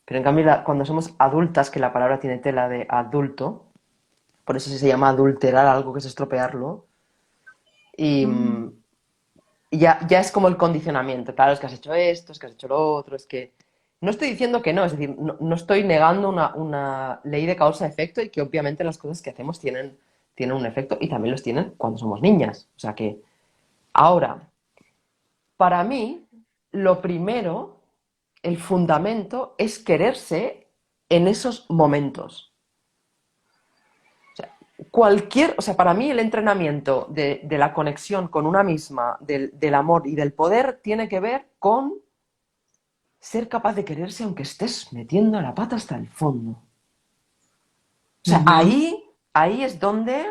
pero en cambio cuando somos adultas, que la palabra tiene tela de adulto, por eso se llama adulterar algo, que es estropearlo, y, mm, ya es como el condicionamiento. Claro, es que has hecho esto, es que has hecho lo otro, es que... No estoy diciendo que no, es decir, no estoy negando una ley de causa-efecto y que obviamente las cosas que hacemos tienen un efecto y también los tienen cuando somos niñas. O sea que, ahora, para mí, lo primero, el fundamento es quererse en esos momentos. O sea, o sea, para mí el entrenamiento de la conexión con una misma, del amor y del poder, tiene que ver con ser capaz de quererse aunque estés metiendo la pata hasta el fondo. O sea, ujú, ahí es donde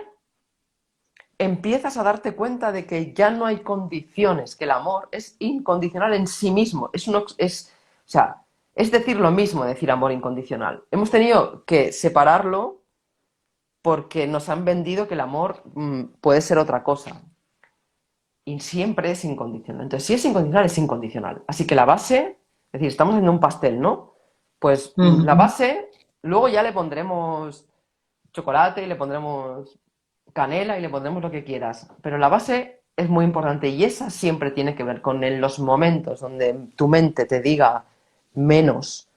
empiezas a darte cuenta de que ya no hay condiciones, que el amor es incondicional en sí mismo. O sea, es decir lo mismo decir amor incondicional. Hemos tenido que separarlo porque nos han vendido que el amor puede ser otra cosa. Y siempre es incondicional. Entonces, si es incondicional, es incondicional. Así que la base, es decir, estamos en un pastel, ¿no? Pues la ujú, base, luego ya le pondremos chocolate y le pondremos canela y le pondremos lo que quieras, pero la base es muy importante y esa siempre tiene que ver con en los momentos donde tu mente te diga menos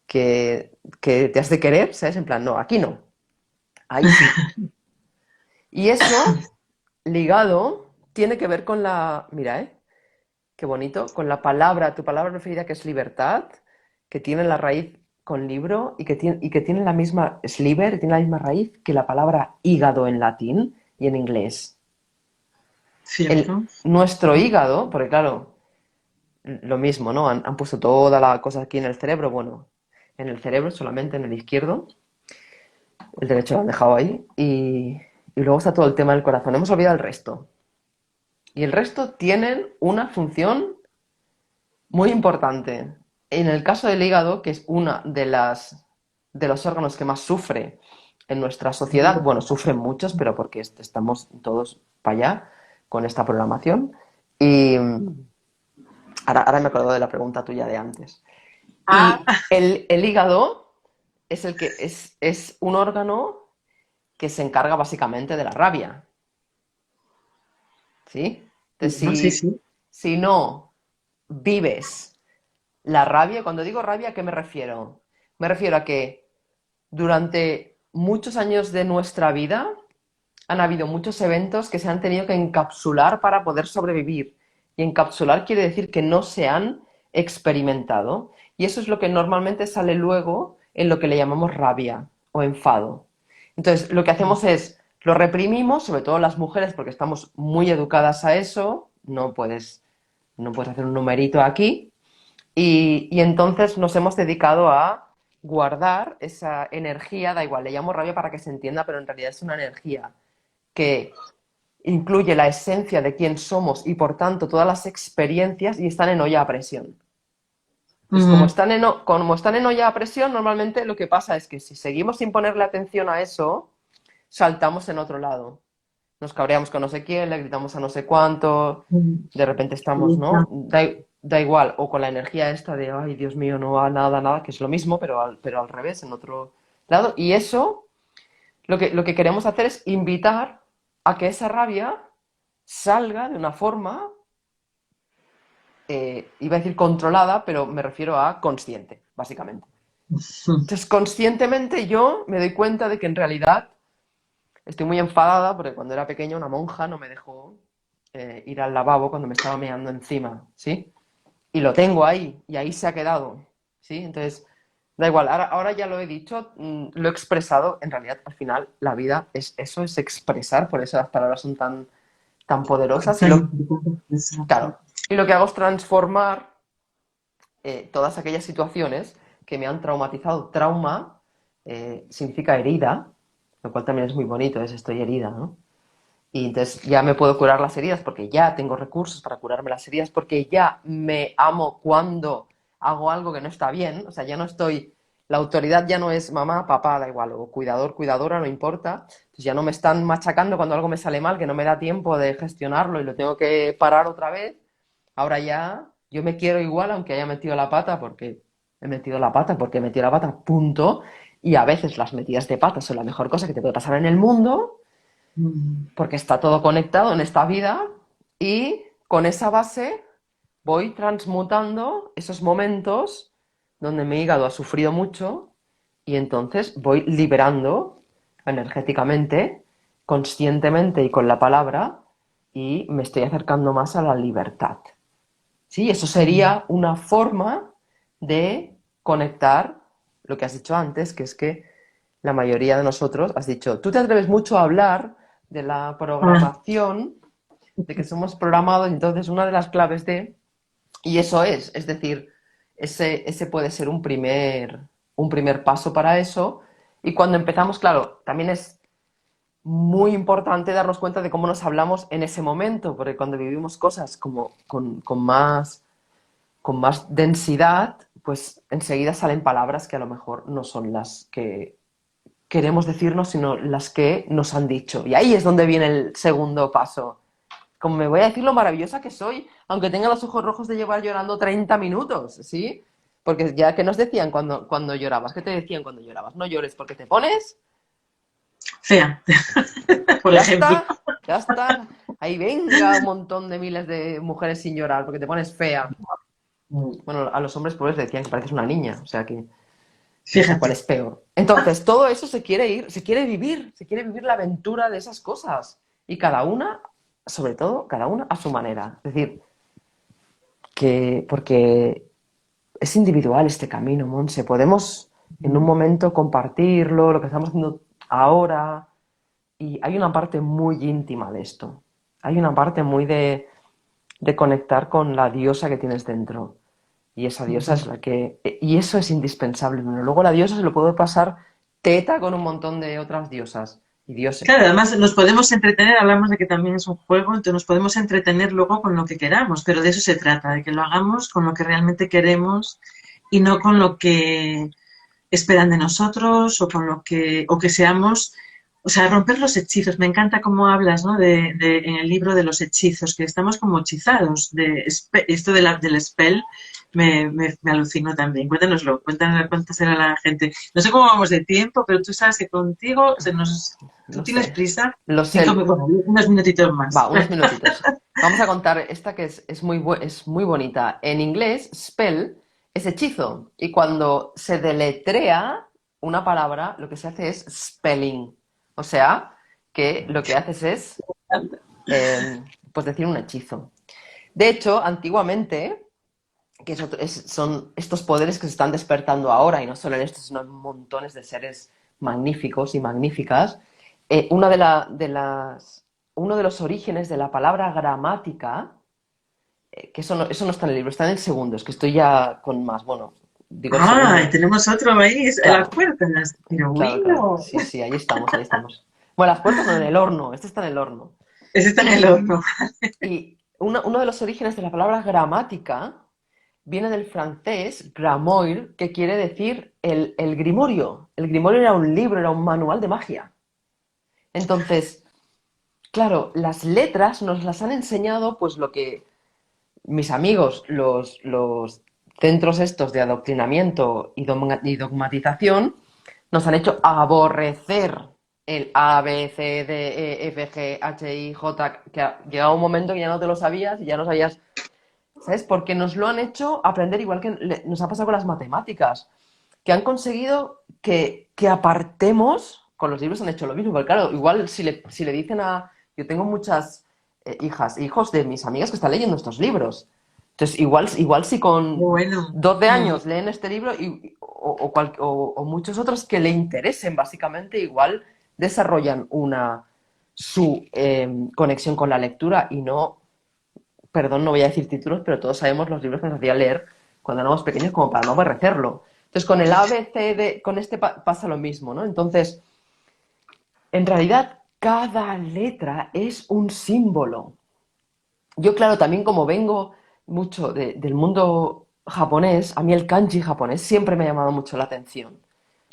que te has de querer, ¿sabes? En plan, no, aquí no, ahí sí. Y eso, ligado, tiene que ver con mira, qué bonito, con la palabra, tu palabra preferida que es libertad, que tiene la raíz con libro y que tiene la misma, sliver, tiene la misma raíz que la palabra hígado en latín y en inglés. cierto. Nuestro hígado, porque claro, lo mismo, ¿no? Han puesto toda la cosa aquí en el cerebro, bueno, en el cerebro solamente en el izquierdo, el derecho lo han dejado ahí, y luego está todo el tema del corazón. Hemos olvidado el resto. Y el resto tienen una función muy importante. En el caso del hígado, que es una de los órganos que más sufre en nuestra sociedad, bueno, sufren muchos, pero porque estamos todos para allá con esta programación. Y ahora me acuerdo de la pregunta tuya de antes. Ah, Y el hígado es un órgano que se encarga básicamente de la rabia, ¿sí? Entonces, bueno, sí, sí. si no vives la rabia, cuando digo rabia, ¿a qué me refiero? Me refiero a que durante muchos años de nuestra vida han habido muchos eventos que se han tenido que encapsular para poder sobrevivir. Y encapsular quiere decir que no se han experimentado. Y eso es lo que normalmente sale luego en lo que le llamamos rabia o enfado. Entonces, lo que hacemos es, lo reprimimos, sobre todo las mujeres, porque estamos muy educadas a eso, no puedes hacer un numerito aquí, y entonces nos hemos dedicado a guardar esa energía, da igual, le llamo rabia para que se entienda, pero en realidad es una energía que incluye la esencia de quién somos y por tanto todas las experiencias y están en olla a presión. Entonces, como Ujú. están en olla a presión, normalmente lo que pasa es que si seguimos sin ponerle atención a eso, saltamos en otro lado. Nos cabreamos con no sé quién, le gritamos a no sé cuánto, de repente estamos, Lisa. ¿no? Da igual, o con la energía esta de, ay, Dios mío, no va nada, nada, que es lo mismo, pero al revés, en otro lado. Y eso, lo que queremos hacer es invitar a que esa rabia salga de una forma, iba a decir controlada, pero me refiero a consciente, básicamente. Entonces, conscientemente yo me doy cuenta de que en realidad estoy muy enfadada porque cuando era pequeña una monja no me dejó ir al lavabo cuando me estaba meando encima, ¿sí? Y lo tengo ahí, y ahí se ha quedado, ¿sí? Entonces, da igual, ahora ya lo he dicho, lo he expresado, en realidad al final la vida es eso, es expresar, por eso las palabras son tan poderosas, Tan importante, exacto. claro, y lo que hago es transformar todas aquellas situaciones que me han traumatizado. Trauma significa herida, lo cual también es muy bonito, es estoy herida, ¿no? Y entonces ya me puedo curar las heridas porque ya tengo recursos para curarme las heridas, porque ya me amo cuando hago algo que no está bien, o sea, ya no estoy, la autoridad ya no es mamá, papá, da igual, o cuidador, cuidadora, no importa, entonces ya no me están machacando cuando algo me sale mal, que no me da tiempo de gestionarlo y lo tengo que parar otra vez. Ahora ya yo me quiero igual aunque haya metido la pata, porque he metido la pata, porque he metido la pata, punto. Y a veces las metidas de pata son la mejor cosa que te puede pasar en el mundo, Mm. porque está todo conectado en esta vida y con esa base voy transmutando esos momentos donde mi hígado ha sufrido mucho y entonces voy liberando energéticamente, conscientemente y con la palabra y me estoy acercando más a la libertad. Sí, eso Mm. sería una forma de conectar lo que has dicho antes, que es que la mayoría de nosotros, has dicho, tú te atreves mucho a hablar de la Ah, programación, de que somos programados, entonces una de las claves y eso es decir, ese puede ser un primer paso para eso, y cuando empezamos, claro, también es muy importante darnos cuenta de cómo nos hablamos en ese momento, porque cuando vivimos cosas como con más densidad, pues enseguida salen palabras que a lo mejor no son las que queremos decirnos, sino las que nos han dicho. Y ahí es donde viene el segundo paso. Como me voy a decir lo maravillosa que soy, aunque tenga los ojos rojos de llevar llorando 30 minutos, ¿sí? Porque ya que nos decían cuando llorabas, ¿qué te decían cuando llorabas? No llores porque te pones. Fea, por Ya ejemplo. está, ya está. Ahí venga un montón de miles de mujeres sin llorar porque te pones fea. Bueno, a los hombres pobres le decían que pareces una niña, o sea que no sé cuál Fíjate. es peor. Entonces, todo eso se quiere ir, se quiere vivir la aventura de esas cosas. Y cada una, sobre todo, cada una a su manera. Es decir, que porque es individual este camino, Monse. Podemos en un momento compartirlo, lo que estamos haciendo ahora. Y hay una parte muy íntima de esto. Hay una parte muy de conectar con la diosa que tienes dentro. Y esa diosa es la que... Y eso es indispensable. Pero luego la diosa se lo puede pasar teta con un montón de otras diosas y Claro, dioses. además nos podemos entretener, hablamos de que también es un juego, entonces nos podemos entretener luego con lo que queramos, pero de eso se trata, de que lo hagamos con lo que realmente queremos y no con lo que esperan de nosotros o con lo que, o que seamos, o sea, romper los hechizos. Me encanta cómo hablas, ¿no? En el libro de los hechizos, que estamos como hechizados. Esto del spell me alucinó también. Cuéntanoslo, cuéntaselo a la gente. No sé cómo vamos de tiempo, pero tú sabes que contigo tú Lo tienes sé. prisa. Lo sé. Bueno, unos minutitos Va, más. unos minutitos. Vamos a contar esta que es muy bonita. En inglés, spell es hechizo. Y cuando se deletrea una palabra, lo que se hace es spelling. O sea, que lo que haces es, pues decir un hechizo. De hecho, antiguamente, que son estos poderes que se están despertando ahora, y no solo en estos, sino en montones de seres magníficos y magníficas, una uno de los orígenes de la palabra gramática, que eso no está en el libro, está en el segundo, es que estoy ya con más, bueno, digo el Ah, y segundo, tenemos otro ahí en las claro, puertas. Pero claro, claro, bueno, sí, sí, ahí estamos, ahí estamos. Bueno, las puertas no, en el horno, este está en el horno. ese está en el Y, horno. uno de los orígenes de la palabra gramática viene del francés gramoire, que quiere decir el grimorio. El grimorio era un libro, era un manual de magia. Entonces, claro, las letras nos las han enseñado, pues lo que mis amigos, los centros estos de adoctrinamiento y dogmatización, nos han hecho aborrecer el A, B, C, D, E, F, G, H, I, J, que ha llegado un momento que ya no te lo sabías y ya no sabías, ¿sabes? Porque nos lo han hecho aprender igual que nos ha pasado con las matemáticas, que han conseguido que apartemos, con los libros han hecho lo mismo, porque claro, igual si le dicen a... Yo tengo muchas hijas e hijos de mis amigas que están leyendo estos libros. Entonces, igual si con Bueno. 12 años leen este libro o muchos otros que le interesen, básicamente, igual desarrollan su conexión con la lectura y no, perdón, no voy a decir títulos, pero todos sabemos los libros que nos hacía leer cuando éramos pequeños como para no aborrecerlo. Entonces, con el A, B, C, D, con este pasa lo mismo, ¿no? Entonces, en realidad, cada letra es un símbolo. Yo, claro, también como vengo mucho del mundo japonés, a mí el kanji japonés siempre me ha llamado mucho la atención.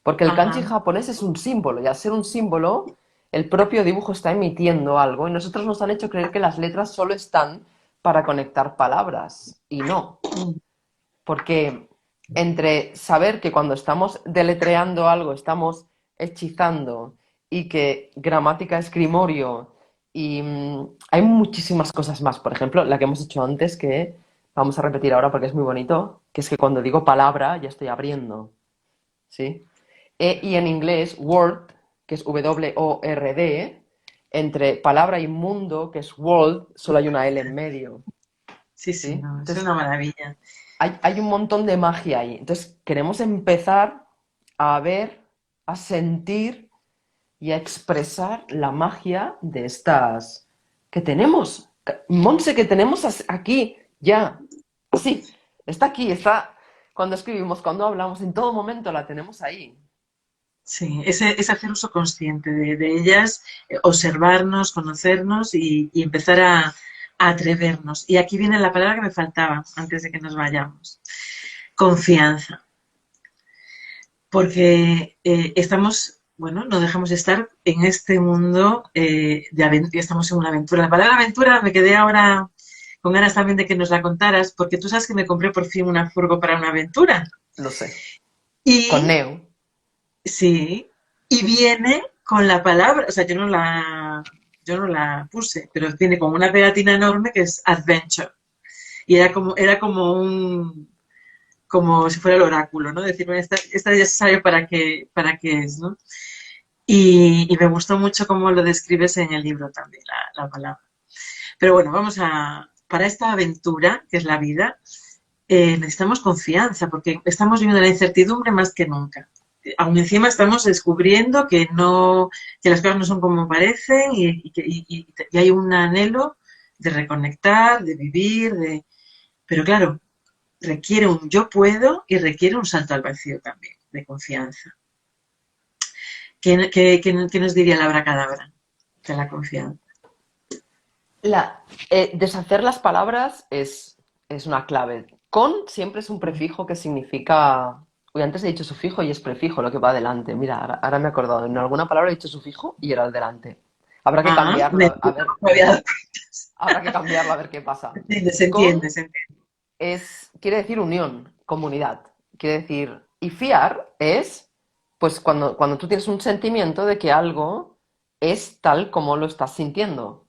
Porque el kanji Ajá. japonés es un símbolo, y al ser un símbolo, el propio dibujo está emitiendo algo, y nosotros nos han hecho creer que las letras solo están para conectar palabras, y no. Porque entre saber que cuando estamos deletreando algo estamos hechizando y que gramática es grimorio y hay muchísimas cosas más. Por ejemplo, la que hemos hecho antes que vamos a repetir ahora porque es muy bonito, que es que cuando digo palabra ya estoy abriendo, ¿sí? Y en inglés, word, que es W-O-R-D, entre palabra y mundo, que es world, solo hay una L en medio, Sí, sí, ¿sí? no, es Entonces, una maravilla. hay un montón de magia ahí. Entonces, queremos empezar a ver, a sentir y a expresar la magia de estas que tenemos. Monse, que tenemos aquí, ya, así. Está aquí, está cuando escribimos, cuando hablamos, en todo momento la tenemos ahí. Sí, es hacer uso consciente de ellas, observarnos, conocernos y empezar a atrevernos. Y aquí viene la palabra que me faltaba antes de que nos vayamos. Confianza. Porque estamos, bueno, no dejamos de estar en este mundo de aventura, estamos en una aventura. La palabra aventura me quedé ahora con ganas también de que nos la contaras, porque tú sabes que me compré por fin una furgo para una aventura. Lo sé. Con Y Neo. sí, y viene. con la palabra, o sea, yo no la puse, pero tiene como una pegatina enorme que es adventure. Y era como como si fuera el oráculo, ¿no? Decir, bueno, esta ya se sabe para qué es, ¿no? Y me gustó mucho cómo lo describes en el libro también, la palabra. Pero bueno, para esta aventura, que es la vida, necesitamos confianza, porque estamos viviendo la incertidumbre más que nunca. Aún encima estamos descubriendo que las cosas no son como parecen y hay un anhelo de reconectar, de vivir, pero claro, requiere un yo puedo y requiere un salto al vacío también, de confianza. ¿Qué nos diría la abracadabra de la confianza? Deshacer las palabras es una clave. Con siempre es un prefijo que significa... Uy, antes he dicho sufijo y es prefijo lo que va adelante. Mira, ahora me he acordado. En alguna palabra he dicho sufijo y era el delante. Habrá que Ah, cambiarlo, a ver, me había dado habrá que cambiarlo a ver qué pasa. cuenta. Se entiende, Con se entiende. quiere decir unión, comunidad. Quiere decir, y fiar es, pues cuando tú tienes un sentimiento de que algo es tal como lo estás sintiendo.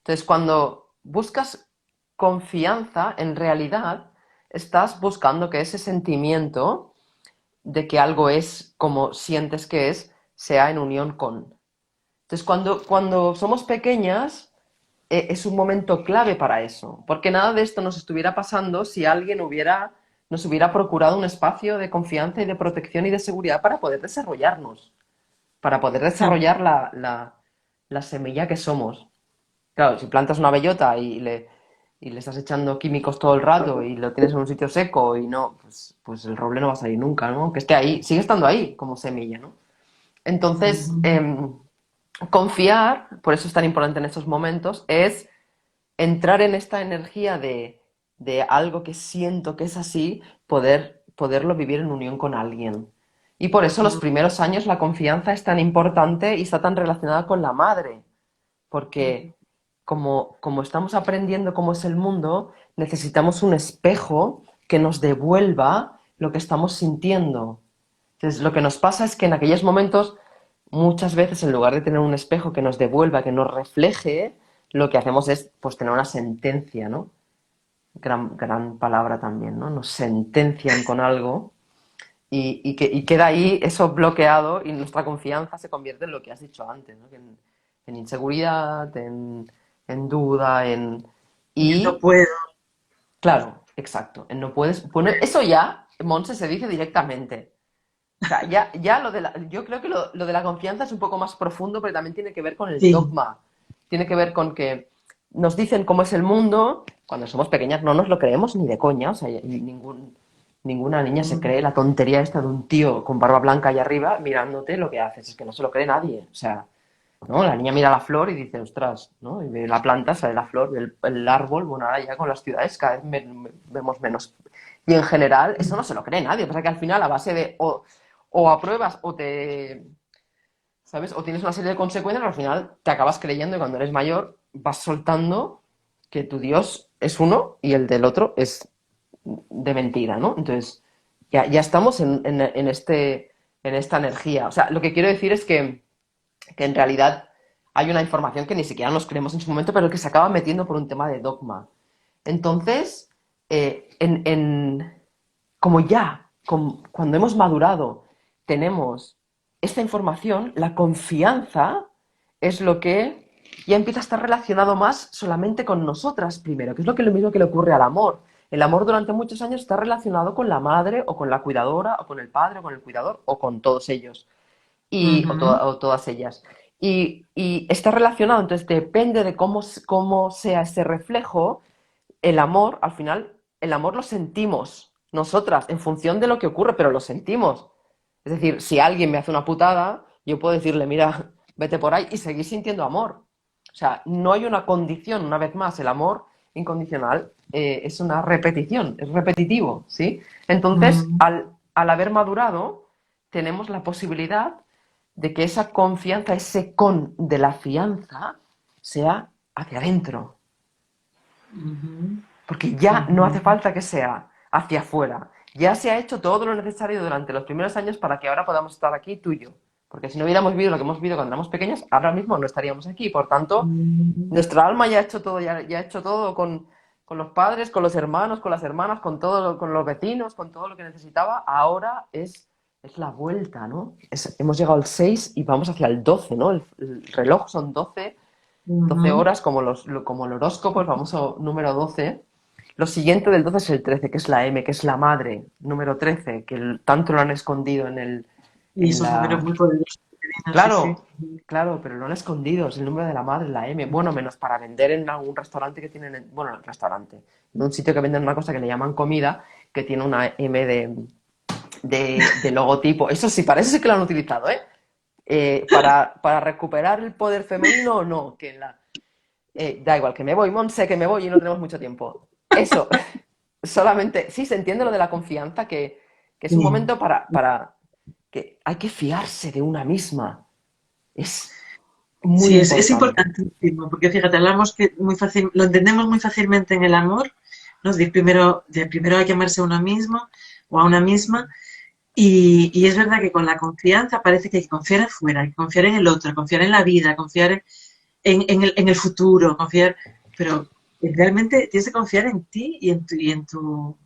Entonces, cuando buscas confianza, en realidad estás buscando que ese sentimiento de que algo es como sientes que es, sea en unión con. Entonces, cuando somos pequeñas, es un momento clave para eso, porque nada de esto nos estuviera pasando si alguien nos hubiera procurado un espacio de confianza y de protección y de seguridad para poder desarrollarnos, para poder desarrollar la semilla que somos. Claro, si plantas una bellota y le estás echando químicos todo el rato y lo tienes en un sitio seco y no, pues el roble no va a salir nunca, ¿no? Que esté ahí, sigue estando ahí como semilla, ¿no? Entonces, confiar, por eso es tan importante en estos momentos, es entrar en esta energía de algo que siento que es así, poderlo vivir en unión con alguien. Y por eso los primeros años la confianza es tan importante y está tan relacionada con la madre, porque como estamos aprendiendo cómo es el mundo, necesitamos un espejo que nos devuelva lo que estamos sintiendo. Entonces, lo que nos pasa es que en aquellos momentos, muchas veces, en lugar de tener un espejo que nos devuelva, que nos refleje, lo que hacemos es pues tener una sentencia, ¿no? Gran palabra también, ¿no? Nos sentencian con algo y queda ahí eso bloqueado y nuestra confianza se convierte en lo que has dicho antes, ¿no? En inseguridad, en duda, No y puedo. claro, exacto, en no puedes... Bueno, eso ya, Monse, se dice directamente. O sea, ya yo creo que lo de la confianza es un poco más profundo, pero también tiene que ver con el Sí. dogma. Tiene que ver con que nos dicen cómo es el mundo, cuando somos pequeñas no nos lo creemos ni de coña, o sea, ninguna niña se cree la tontería esta de un tío con barba blanca allá arriba mirándote lo que haces, es que no se lo cree nadie, o sea, ¿no? La niña mira la flor y dice, ostras, ¿no? Y ve la planta, sale la flor, ve el árbol, bueno, ahora ya con las ciudades cada vez vemos menos. Y en general, eso no se lo cree nadie, pasa que al final a base de o apruebas o ¿sabes? O tienes una serie de consecuencias, al final te acabas creyendo y cuando eres mayor vas soltando que tu Dios es uno y el del otro es de mentira, ¿no? Entonces, ya estamos en esta energía. O sea, lo que quiero decir es que en realidad hay una información que ni siquiera nos creemos en su momento, pero que se acaba metiendo por un tema de dogma. Entonces, como cuando hemos madurado, tenemos esta información, la confianza es lo que ya empieza a estar relacionado más solamente con nosotras primero, que es lo mismo que le ocurre al amor. El amor durante muchos años está relacionado con la madre o con la cuidadora o con el padre o con el cuidador o con todos ellos Ujú. o todas ellas. Y está relacionado, entonces depende de cómo sea ese reflejo, el amor, al final, el amor lo sentimos nosotras en función de lo que ocurre, pero lo sentimos. Es decir, si alguien me hace una putada, yo puedo decirle, mira, vete por ahí y seguir sintiendo amor. O sea, no hay una condición, una vez más, el amor incondicional es una repetición, es repetitivo, ¿sí? Entonces, Mm. al haber madurado, tenemos la posibilidad de que esa confianza, ese con de la fianza, sea hacia adentro. Ujú. Porque ya no hace Ujú. falta que sea hacia afuera. Ya se ha hecho todo lo necesario durante los primeros años para que ahora podamos estar aquí tú y yo. Porque si no hubiéramos vivido lo que hemos vivido cuando éramos pequeños, ahora mismo no estaríamos aquí. Por tanto, Mm, nuestra alma ya ha hecho todo, ya ha hecho todo con los padres, con los hermanos, con las hermanas, con todo, con los vecinos, con todo lo que necesitaba. Ahora es la vuelta, ¿no? Hemos llegado al 6 y vamos hacia el 12, ¿no? El reloj son 12 ujú. horas, como el horóscopo, el famoso número 12. Lo siguiente del 12 es el 13, que es la M, que es la madre, número 13, que tanto lo han escondido Y en esos números la... muy poderosos que tienen, sí, sí. Claro, claro, pero lo han escondido, es el número de la madre, la M. Bueno, menos para vender en algún restaurante que tienen, bueno, el restaurante, en un sitio que venden una cosa que le llaman comida, que tiene una M de logotipo. Eso sí, para eso sí que lo han utilizado, ¿eh? Para recuperar el poder femenino o no, que da igual, que me voy, Monse, que me voy y no tenemos mucho tiempo. Eso, solamente, sí, se entiende lo de la confianza, que es un Sí, momento para que hay que fiarse de una misma. Es muy sí, es importante. importantísimo, porque fíjate, hablamos que muy fácil, lo entendemos muy fácilmente en el amor, ¿no? De primero hay que amarse a uno mismo o a una misma, y es verdad que con la confianza parece que hay que confiar afuera, hay que confiar en el otro, confiar en la vida, confiar en el futuro, confiar, pero realmente tienes que confiar en ti y en tu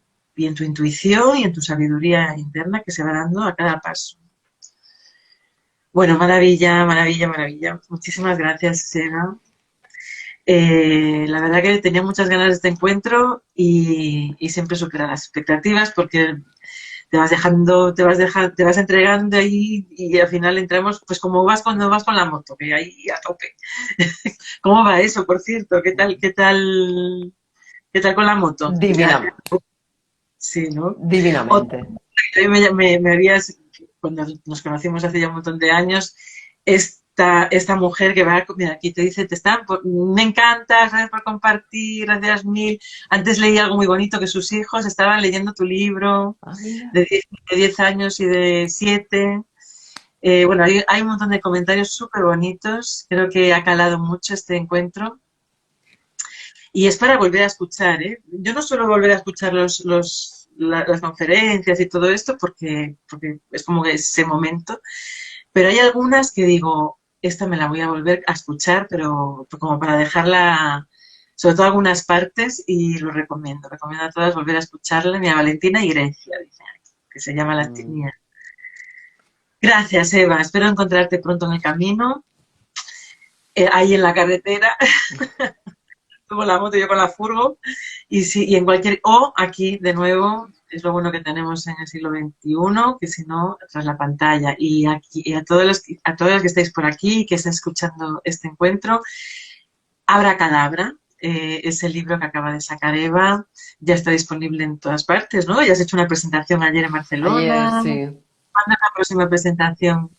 intuición y en tu sabiduría interna que se va dando a cada paso. Bueno, maravilla, maravilla, maravilla. Muchísimas gracias, Sega. La verdad que tenía muchas ganas de este encuentro y siempre supera las expectativas porque te vas dejando, te vas entregando ahí y al final entramos, pues como vas cuando vas con la moto, que ahí a tope. ¿Cómo va eso, por cierto? ¿Qué tal con la moto? Divina, Sí, ¿no? Otra divinamente. que me habías, cuando nos conocimos hace ya un montón de años, esta mujer que va, mira, aquí te dice, me encanta, gracias por compartir, gracias mil. Antes leí algo muy bonito, que sus hijos estaban leyendo tu libro, Ah, mira. de 10 años y de 7. Bueno, hay un montón de comentarios súper bonitos, creo que ha calado mucho este encuentro. Y es para volver a escuchar, ¿eh? Yo no suelo volver a escuchar las conferencias y todo esto porque es como ese momento, pero hay algunas que digo, esta me la voy a volver a escuchar, pero como para dejarla, sobre todo algunas partes, y lo recomiendo. Recomiendo a todas volver a escucharla, ni a Valentina y Grecia, dice, que se llama la Mm. mía. Gracias, Eva. Espero encontrarte pronto en el camino, ahí en la carretera. Tú con la moto y yo con la furgo, y en cualquier, o aquí de nuevo, es lo bueno que tenemos en el siglo XXI, que si no, tras la pantalla. Y aquí, y a todos los que estáis por aquí y que estén escuchando este encuentro, Abra Cadabra, es el libro que acaba de sacar Eva, ya está disponible en todas partes, ¿no? Ya has hecho una presentación ayer en Ayer, Barcelona. sí. ¿Cuándo es la próxima presentación?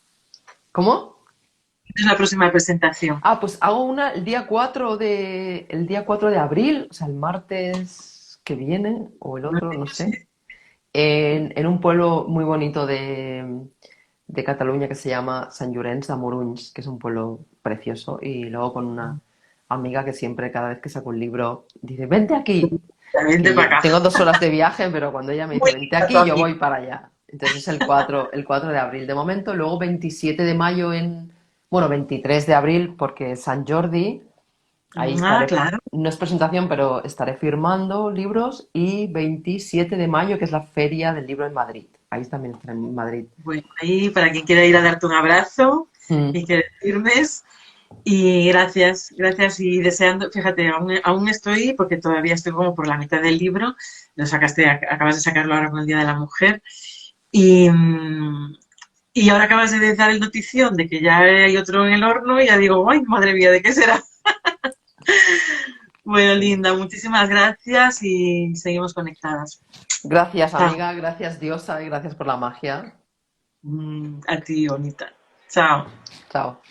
¿Cómo? ¿Cuándo es la próxima presentación? Ah, pues hago una el día 4 de abril, o sea, el martes que viene, o el No otro, no sé, sé. en un pueblo muy bonito de Cataluña que se llama Sant Llorenç de Morunys, que es un pueblo precioso, y luego con una amiga que siempre, cada vez que saco un libro, dice, vente aquí, Vente que para acá. tengo 2 horas de viaje, pero cuando ella me dice, Muy vente linda tu aquí, yo amiga. voy para allá. Entonces es el cuatro de abril de momento, luego 27 de mayo bueno, 23 de abril porque es San Jordi, ahí Ah, estaré, claro. no es presentación, pero estaré firmando libros y 27 de mayo que es la Feria del Libro en Madrid, ahí también estaré en Madrid. Bueno, ahí para quien quiera ir a darte un abrazo Mm. y que le firmes. Y gracias, gracias. Y deseando, fíjate, aún estoy, porque todavía estoy como por la mitad del libro. Acabas de sacarlo ahora con el Día de la Mujer. Y, y ahora acabas de dar el notición de que ya hay otro en el horno y ya digo, ay, madre mía, ¿de qué será? Bueno, Sí. linda, muchísimas gracias y seguimos conectadas. Gracias Chao. amiga, gracias diosa y gracias por la magia. A ti, bonita. Chao. Chao.